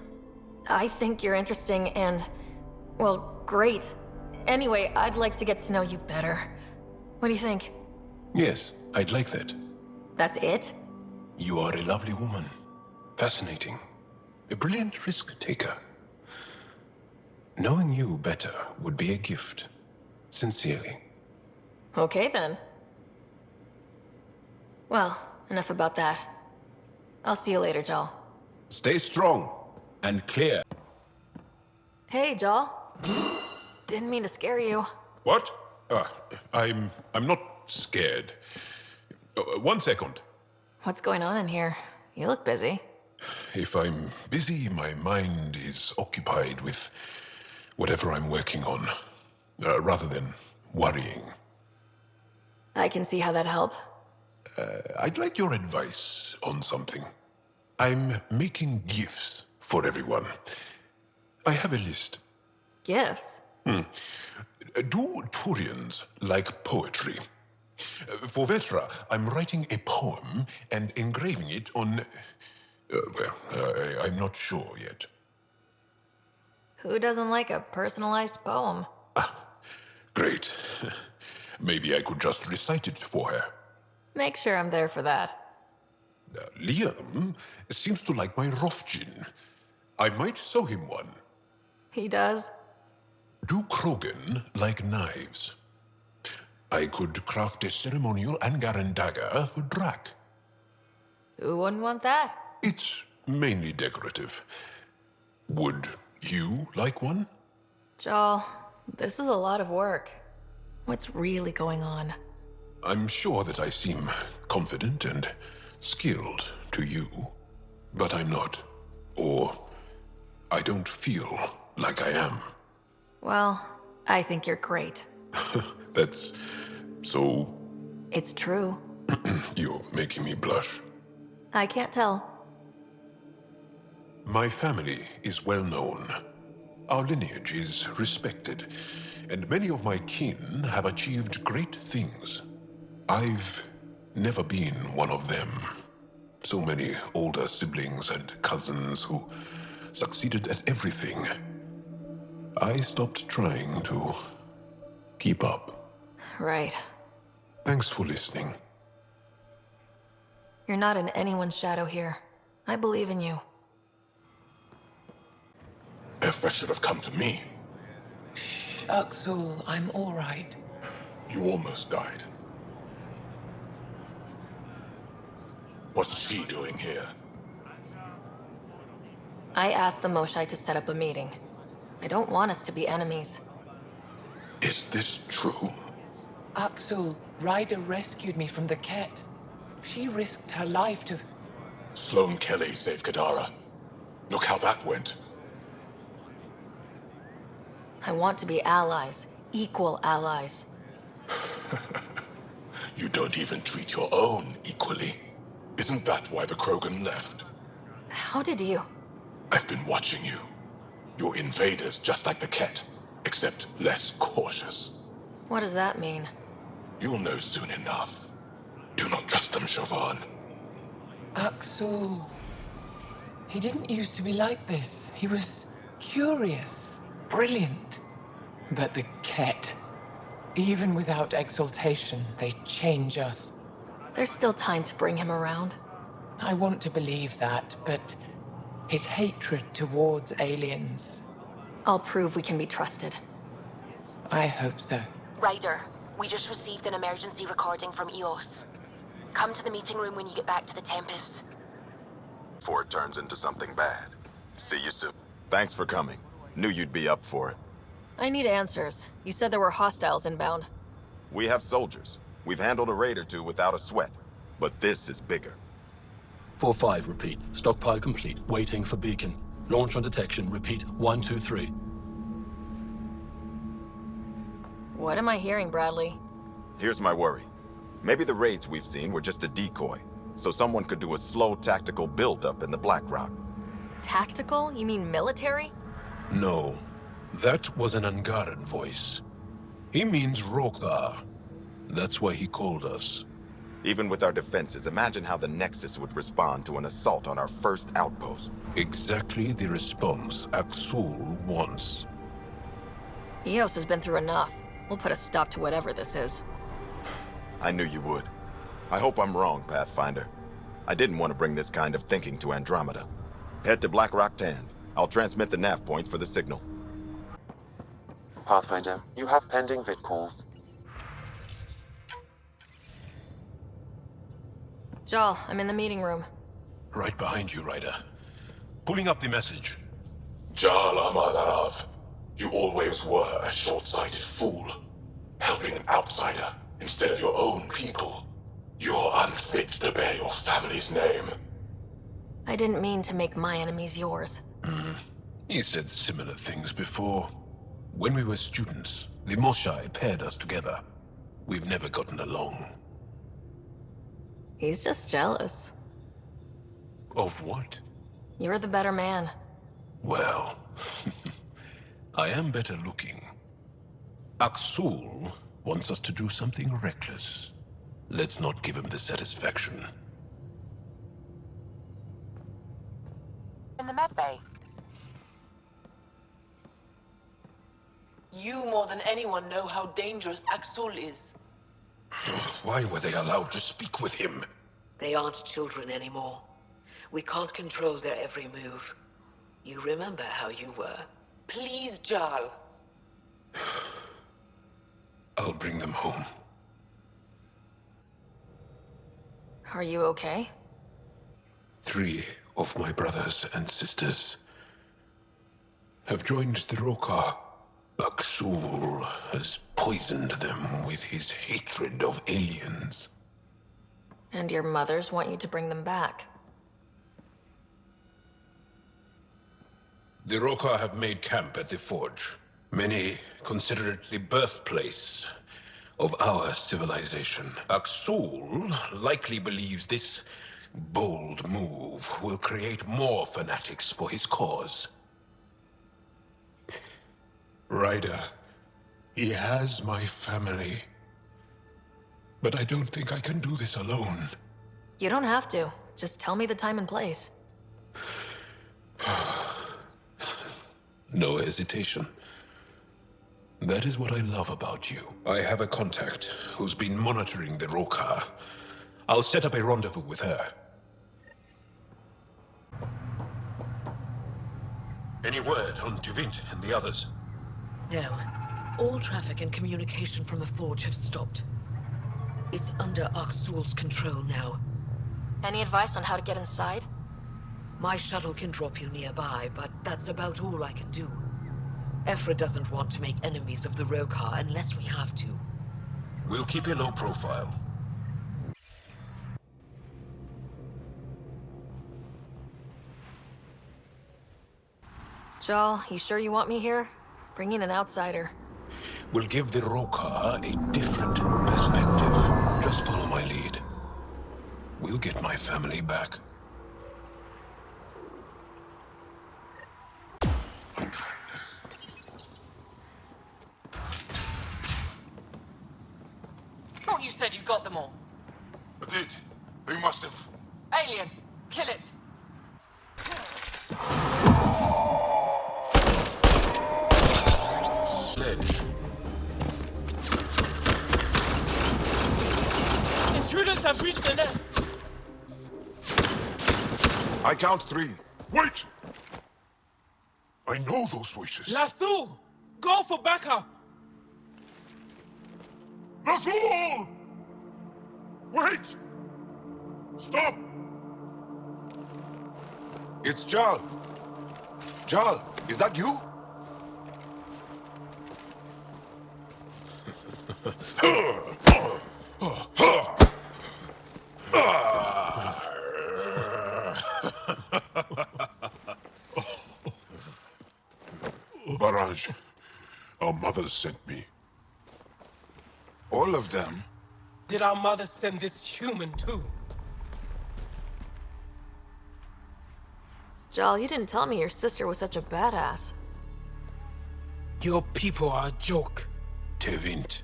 I think you're interesting and, well, great. Anyway, I'd like to get to know you better. What do you think? Yes, I'd like that. That's it? You are a lovely woman. Fascinating. A brilliant risk-taker. Knowing you better would be a gift. Sincerely. Okay, then. Well, enough about that. I'll see you later, Jaal. Stay strong and clear. Hey, Jaal. Didn't mean to scare you. What? I'm not scared. 1 second. What's going on in here? You look busy. If I'm busy, my mind is occupied with whatever I'm working on, rather than worrying. I can see how that'd help. I'd like your advice on something. I'm making gifts for everyone. I have a list. Gifts? Do Turians like poetry? For Evfra, I'm writing a poem and engraving it on... I'm not sure yet. Who doesn't like a personalized poem? Great. Maybe I could just recite it for her. Make sure I'm there for that. Liam seems to like my Rofgin. I might sew him one. He does? Do Krogan like knives? I could craft a ceremonial Angaran dagger for Drak. Who wouldn't want that? It's mainly decorative. Would you like one? Jaal, this is a lot of work. What's really going on? I'm sure that I seem confident and skilled to you, but I'm not. Or I don't feel like I am. Well, I think you're great. That's so... It's true. You're making me blush. I can't tell. My family is well known. Our lineage is respected, and many of my kin have achieved great things. I've never been one of them. So many older siblings and cousins who succeeded at everything. I stopped trying to keep up. Right. Thanks for listening. You're not in anyone's shadow here. I believe in you. Evfra should have come to me. Axel, I'm all right. You almost died. What's she doing here? I asked the Moshae to set up a meeting. I don't want us to be enemies. Is this true? Axel, Ryder rescued me from the Kett. She risked her life to... Sloane Kelly saved Kadara. Look how that went. I want to be allies. Equal allies. You don't even treat your own equally. Isn't that why the Krogan left? How did you... I've been watching you. You're invaders just like the Kett, except less cautious. What does that mean? You'll know soon enough. Do not trust them, Chauvin. Axel... He didn't used to be like this. He was curious, brilliant. But the Kett, even without exaltation, they change us. There's still time to bring him around. I want to believe that, but his hatred towards aliens... I'll prove we can be trusted. I hope so. Ryder, we just received an emergency recording from EOS. Come to the meeting room when you get back to the Tempest. Before it turns into something bad. See you soon. Thanks for coming. Knew you'd be up for it. I need answers. You said there were hostiles inbound. We have soldiers. We've handled a raid or two without a sweat. But this is bigger. 4-5, repeat. Stockpile complete. Waiting for beacon. Launch on detection. Repeat. 1, 2, 3. What am I hearing, Bradley? Here's my worry. Maybe the raids we've seen were just a decoy, so someone could do a slow tactical buildup in the Black Rock. Tactical? You mean military? No. That was an Angaran voice. He means Roekaar. That's why he called us. Even with our defenses, imagine how the Nexus would respond to an assault on our first outpost. Exactly the response Axul wants. EOS has been through enough. We'll put a stop to whatever this is. I knew you would. I hope I'm wrong, Pathfinder. I didn't want to bring this kind of thinking to Andromeda. Head to Black Rock Tan. I'll transmit the nav point for the signal. Pathfinder, you have pending vid calls. Jaal, I'm in the meeting room. Right behind you, Ryder. Pulling up the message. Jaal Ahmadarav, you always were a short-sighted fool. Helping an outsider instead of your own people. You're unfit to bear your family's name. I didn't mean to make my enemies yours. He said similar things before. When we were students, the Moshae paired us together. We've never gotten along. He's just jealous. Of what? You're the better man. Well, I am better looking. Axul wants us to do something reckless. Let's not give him the satisfaction. In the med bay. You more than anyone know how dangerous Axul is. Why were they allowed to speak with him? They aren't children anymore. We can't control their every move. You remember how you were. Please, Jaal. I'll bring them home. Are you okay? 3 of my brothers and sisters have joined the Roekaar. Axul has poisoned them with his hatred of aliens. And your mothers want you to bring them back. The Roekaar have made camp at the Forge. Many consider it the birthplace of our civilization. Axul likely believes this bold move will create more fanatics for his cause. Ryder, he has my family. But I don't think I can do this alone. You don't have to. Just tell me the time and place. No hesitation. That is what I love about you. I have a contact who's been monitoring the Roekaar. I'll set up a rendezvous with her. Any word on Duvint and the others? No. All traffic and communication from the Forge have stopped. It's under Axul's control now. Any advice on how to get inside? My shuttle can drop you nearby, but that's about all I can do. Evfra doesn't want to make enemies of the Roekaar unless we have to. We'll keep a low profile. Jaal, you sure you want me here? Bring in an outsider. We'll give the Roekaar a different perspective. Just follow my lead. We'll get my family back. Thought you said you got them all. I did. They must have. Alien, kill it. Sledge. Intruders have reached the nest. I count 3. Wait! I know those voices. Latu! Go for backup! Rasul! Wait! Stop! It's Jaal. Jaal, is that you? Barrage, our mothers sent me. All of them? Did our mothers send this human too? Jaal, you didn't tell me your sister was such a badass. Your people are a joke. Tevint,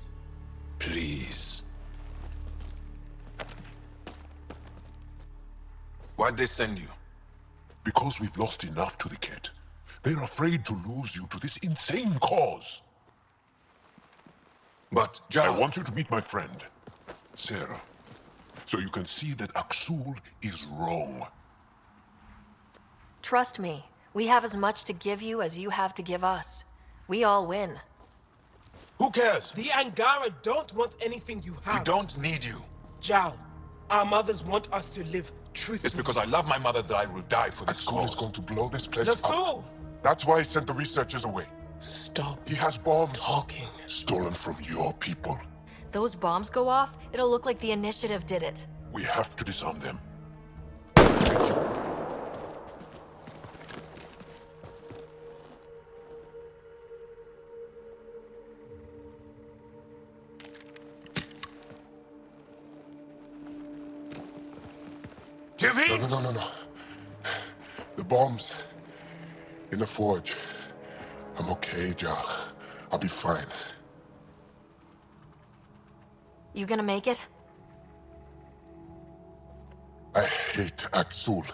please. Why'd they send you? Because we've lost enough to the Kett. They're afraid to lose you to this insane cause. But, Jaal... I want you to meet my friend, Sara, so you can see that Aksul is wrong. Trust me, we have as much to give you as you have to give us. We all win. Who cares? The Angaran don't want anything you have. We don't need you. Jaal, our mothers want us to live truthfully. It's because I love my mother that I will die for this Aksul cause. is going to blow this place Nathul! up. That's why he sent the researchers away. Stop. He has bombs. Talking. Stolen from your people. Those bombs go off, it'll look like the Initiative did it. We have to disarm them. No. The bombs in the forge. I'm okay, Jaal. I'll be fine. You gonna make it? I hate Aksul.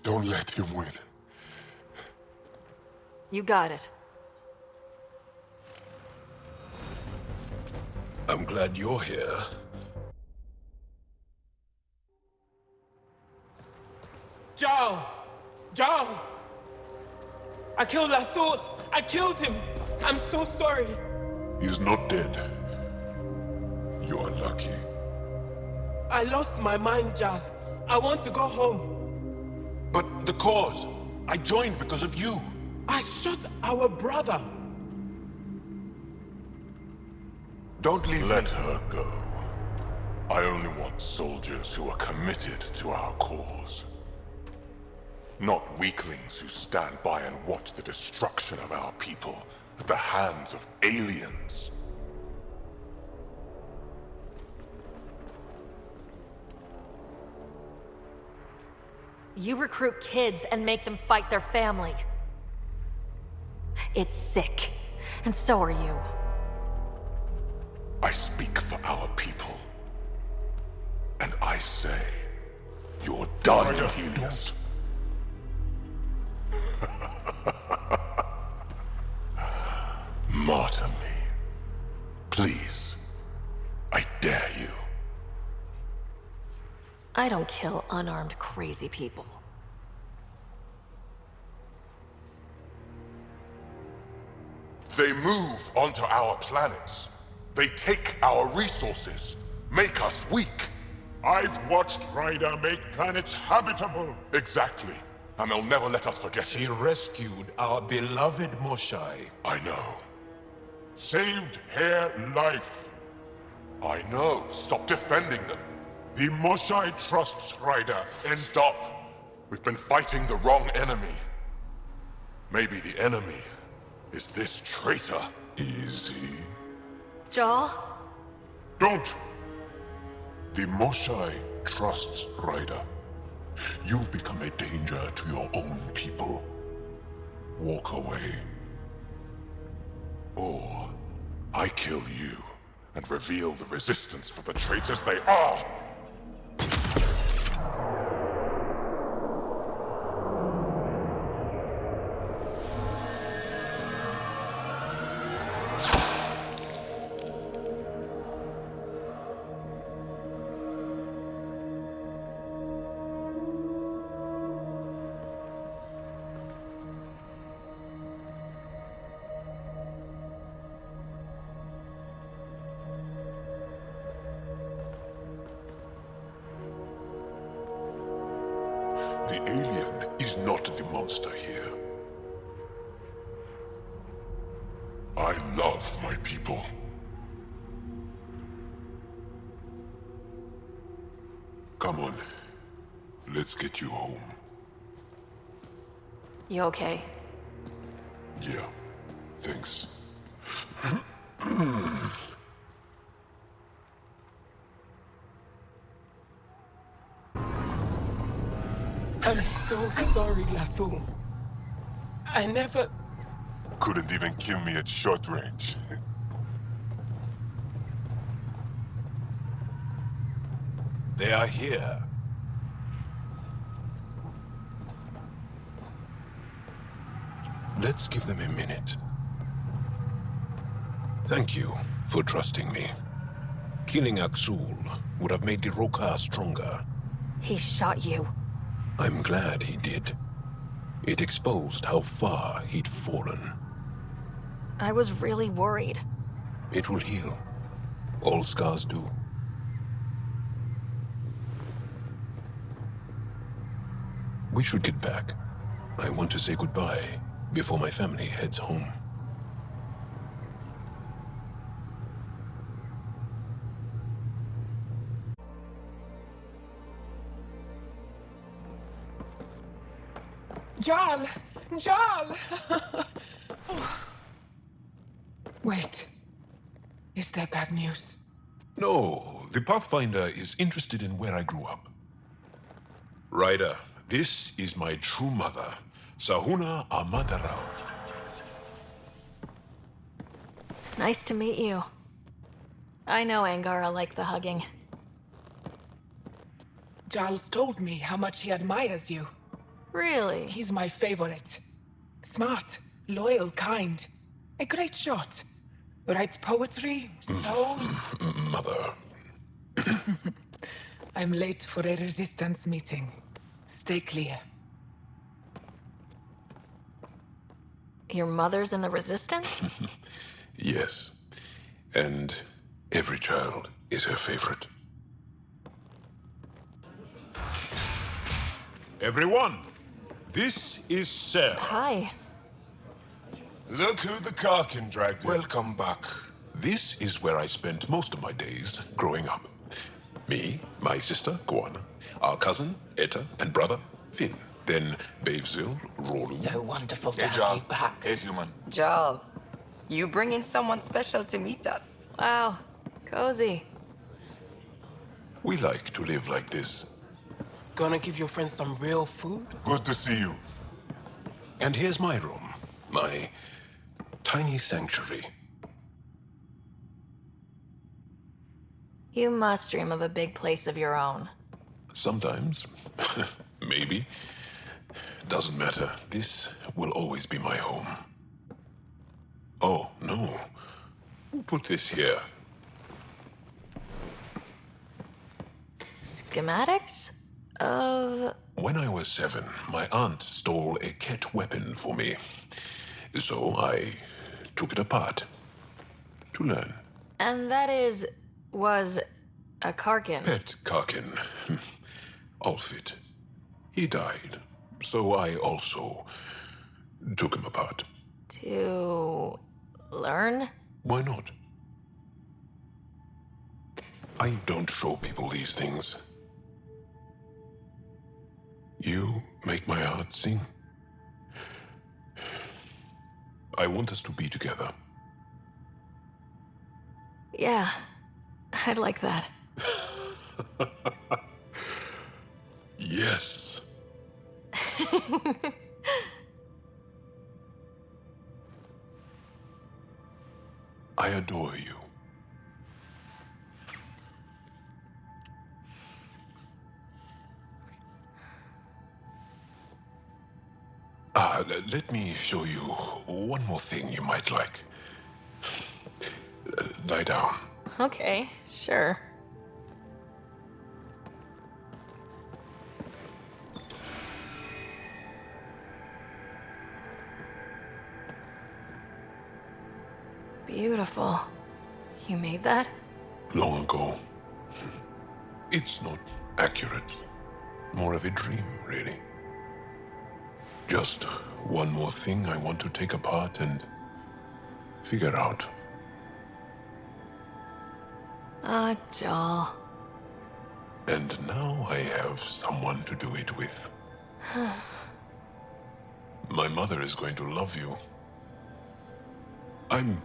Don't let him win. You got it. I'm glad you're here. Jaal! Jaal! I killed Nathul! I killed him! I'm so sorry! He's not dead. You are lucky. I lost my mind, Jaal. I want to go home. But the cause, I joined because of you. I shot our brother. Don't leave Let me. her go. I only want soldiers who are committed to our cause. Not weaklings who stand by and watch the destruction of our people at the hands of aliens. You recruit kids and make them fight their family. It's sick. And so are you. I speak for our people. And I say, you're done, Helios. Martyr me. Please. I dare you. I don't kill unarmed crazy people. They move onto our planets. They take our resources, make us weak. I've watched Ryder make planets habitable. Exactly. And they'll never let us forget She it. rescued our beloved Moshae. I know. Saved her life. I know. Stop defending them. The Moshae trusts Ryder. And stop. We've been fighting the wrong enemy. Maybe the enemy is this traitor. Easy. Jaal? Don't! The Moshae trusts Ryder. You've become a danger to your own people. Walk away. Or I kill you and reveal the resistance for the traitors they are! The alien is not the monster here. I love my people. Come on. Let's get you home. You okay? Yeah. Thanks. I'm so sorry, Lathu. I never... Couldn't even kill me at short range. They are here. Let's give them a minute. Thank you for trusting me. Killing Aksul would have made the Roekaar stronger. He shot you. I'm glad he did. It exposed how far he'd fallen. I was really worried. It will heal. All scars do. We should get back. I want to say goodbye before my family heads home. Jaal! Jaal! Wait. Is there bad news? No, the Pathfinder is interested in where I grew up. Ryder, this is my true mother, Sahuna Amadarao. Nice to meet you. I know Angara liked the hugging. Jaal's told me how much he admires you. Really? He's my favorite. Smart, loyal, kind. A great shot. Writes poetry, sews. Mother. I'm late for a resistance meeting. Stay clear. Your mother's in the Resistance? Yes. And every child is her favorite. Everyone, this is Sarah. Hi. Look who the Karkin dragged in. Welcome back. This is where I spent most of my days growing up. Me, my sister, Koana, our cousin, Etta, and brother, Finn. Then Bavzil, Rolu. So wonderful to Hey, have Jaal. you back. Hey, human. Jaal, you bring in someone special to meet us. Wow, cozy. We like to live like this. Gonna give your friends some real food? Good to see you. And here's my room. My tiny sanctuary. You must dream of a big place of your own. Sometimes. Maybe. Doesn't matter. This will always be my home. Oh, no. Who put this here? Schematics? Of... When I was 7, my aunt stole a Kett weapon for me. So I took it apart. To learn. And that was a Karkin. Pet Karkin. Alfit. He died. So I also took him apart. To learn? Why not? I don't show people these things. You make my heart sing. I want us to be together. Yeah, I'd like that. Yes. I adore you. Let me show you one more thing you might like. Lie down. Okay, sure. Beautiful. You made that? Long ago. It's not accurate. More of a dream, really. Just one more thing I want to take apart and figure out. Jaal. And now I have someone to do it with. My mother is going to love you. I'm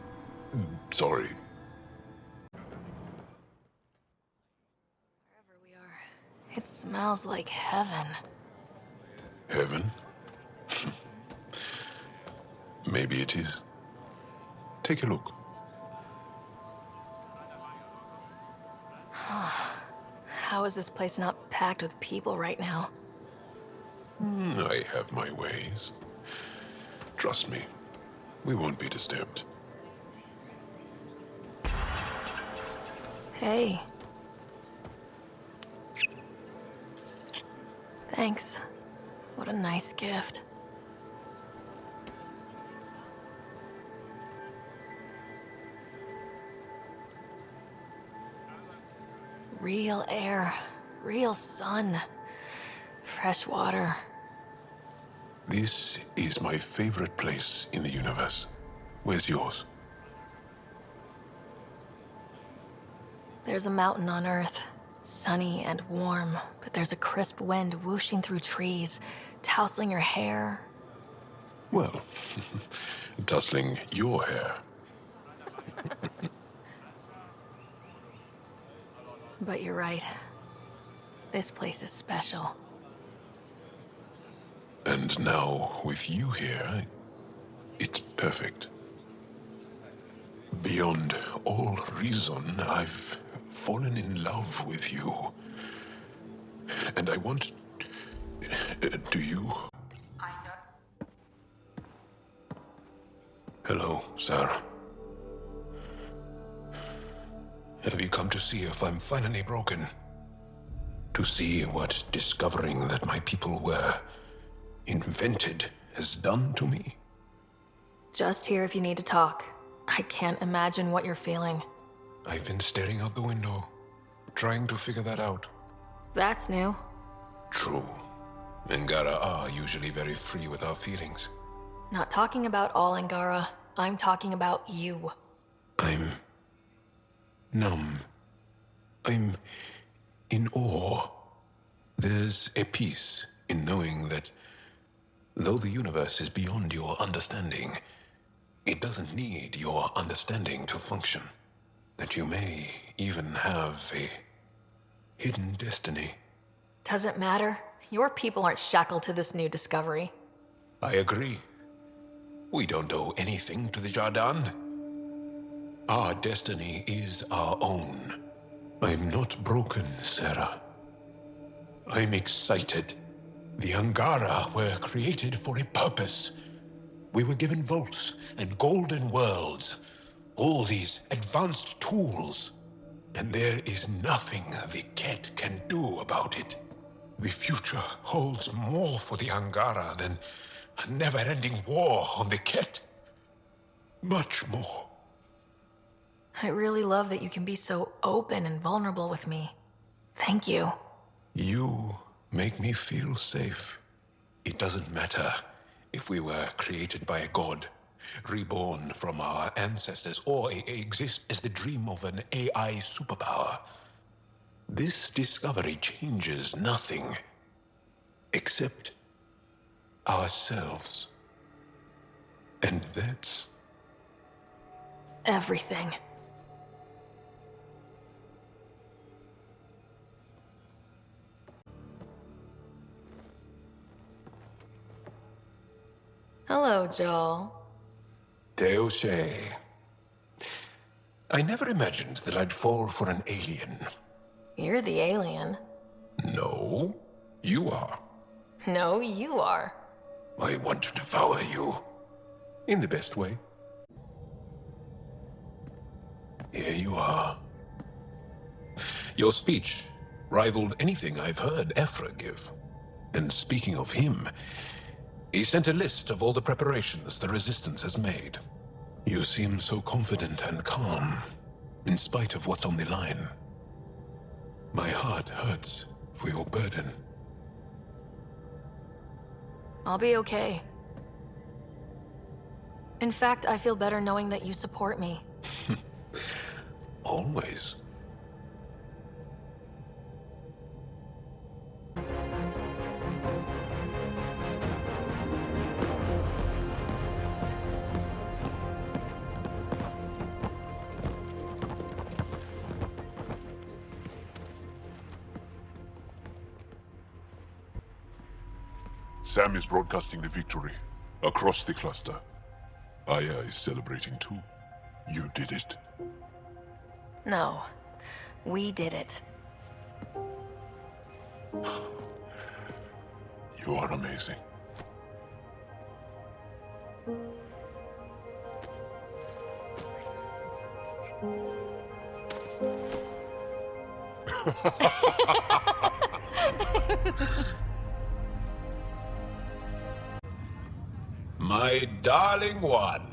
sorry. Wherever we are, it smells like heaven. Heaven? Maybe it is. Take a look. How is this place not packed with people right now? I have my ways. Trust me, we won't be disturbed. Hey. Thanks. What a nice gift. Real air, real sun, fresh water. This is my favorite place in the universe. Where's yours? There's a mountain on Earth, sunny and warm, but there's a crisp wind whooshing through trees, tousling your hair. Well, tussling your hair. But you're right. This place is special. And now, with you here, it's perfect. Beyond all reason, I've fallen in love with you. And I want... do you? Hello, Sara. Have you come to see if I'm finally broken? To see what discovering that my people were invented has done to me? Just here if you need to talk. I can't imagine what you're feeling. I've been staring out the window, trying to figure that out. That's new. True. Angara are usually very free with our feelings. Not talking about all Angara. I'm talking about you. I'm numb. I'm in awe. There's a peace in knowing that though the universe is beyond your understanding, it doesn't need your understanding to function. That you may even have a hidden destiny. Doesn't matter. Your people aren't shackled to this new discovery. I agree. We don't owe anything to the Jardan. Our destiny is our own. I'm not broken, Sara. I'm excited. The Angara were created for a purpose. We were given vaults and golden worlds. All these advanced tools. And there is nothing the Kett can do about it. The future holds more for the Angara than a never-ending war on the Kett. Much more. I really love that you can be so open and vulnerable with me. Thank you. You make me feel safe. It doesn't matter if we were created by a god, reborn from our ancestors, or exist as the dream of an AI superpower. This discovery changes nothing except ourselves. And that's everything. Hello, Jaal. Moshae. I never imagined that I'd fall for an alien. You're the alien. No, you are. No, you are. I want to devour you. In the best way. Here you are. Your speech rivaled anything I've heard Evfra give. And speaking of him, he sent a list of all the preparations the Resistance has made. You seem so confident and calm, in spite of what's on the line. My heart hurts for your burden. I'll be okay. In fact, I feel better knowing that you support me. Always. Sam is broadcasting the victory across the cluster. Aya is celebrating too. You did it. No, we did it. You are amazing. My darling one.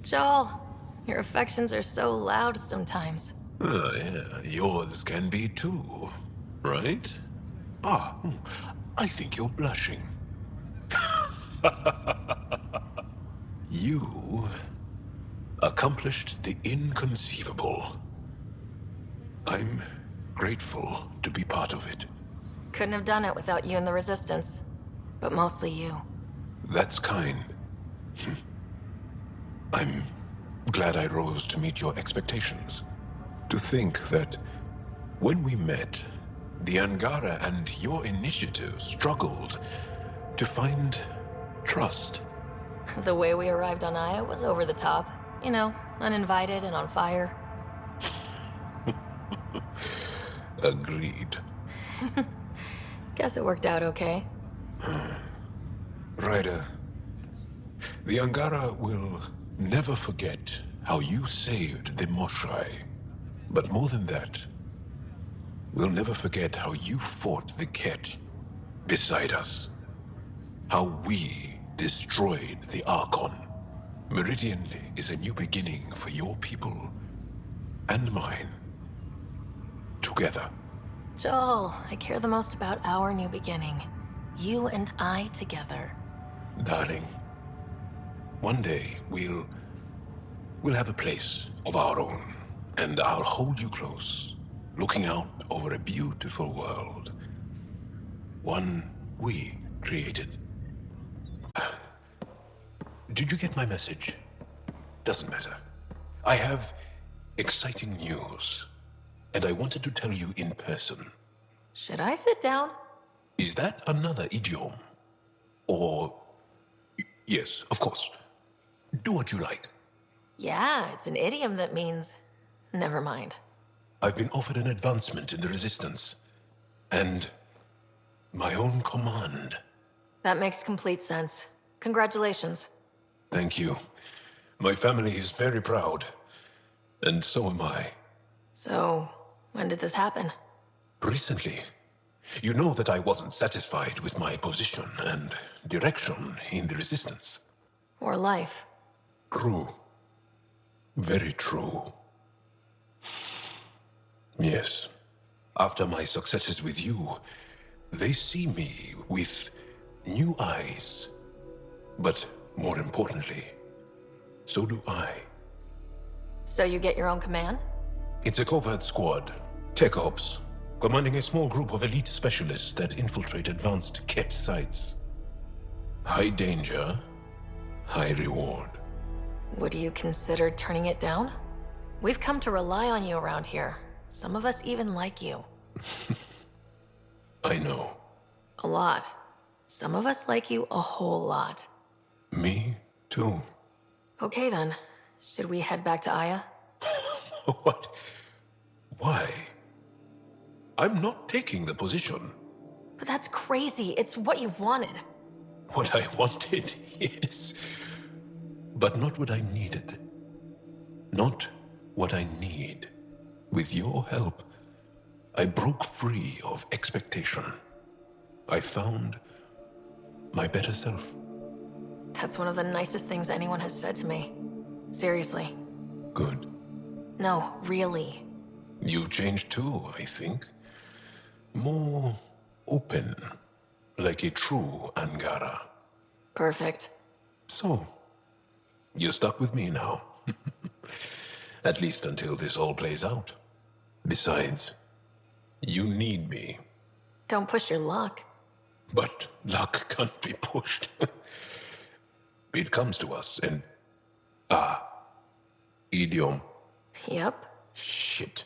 Jaal, your affections are so loud sometimes. Yeah, yours can be too, right? I think you're blushing. You accomplished the inconceivable. I'm grateful to be part of it. Couldn't have done it without you and the Resistance. But mostly you. That's kind. I'm glad I rose to meet your expectations. To think that when we met, the Angara and your initiative struggled to find trust. The way we arrived on Aya was over the top. You know, uninvited and on fire. Agreed. Guess it worked out okay. Ryder, the Angara will never forget how you saved the Moshae. But more than that, we'll never forget how you fought the Kett beside us. How we destroyed the Archon. Meridian is a new beginning for your people and mine. Together. Jaal, I care the most about our new beginning. You and I together. Darling, one day we'll have a place of our own, and I'll hold you close, looking out over a beautiful world. One we created. Did you get my message? Doesn't matter. I have exciting news, and I wanted to tell you in person. Should I sit down? Is that another idiom? Or... Yes, of course. Do what you like. Yeah, it's an idiom that means... Never mind. I've been offered an advancement in the Resistance. And... my own command. That makes complete sense. Congratulations. Thank you. My family is very proud. And so am I. So, when did this happen? Recently. You know that I wasn't satisfied with my position and direction in the Resistance. Or life. True. Very true. Yes. After my successes with you, they see me with new eyes. But more importantly, so do I. So you get your own command? It's a covert squad, Tech Ops, commanding a small group of elite specialists that infiltrate advanced Kett sites. High danger, high reward. Would you consider turning it down? We've come to rely on you around here. Some of us even like you. I know. A lot. Some of us like you a whole lot. Me too. Okay then. Should we head back to Aya? What? Why? I'm not taking the position. But that's crazy. It's what you've wanted. What I wanted, yes. But not what I needed. Not what I need. With your help, I broke free of expectation. I found my better self. That's one of the nicest things anyone has said to me. Seriously. Good. No, really. You changed too, I think. More open, like a true Angara. Perfect. So, you're stuck with me now. At least until this all plays out. Besides, you need me. Don't push your luck. But luck can't be pushed. It comes to us, and... idiom. Yep. Shit.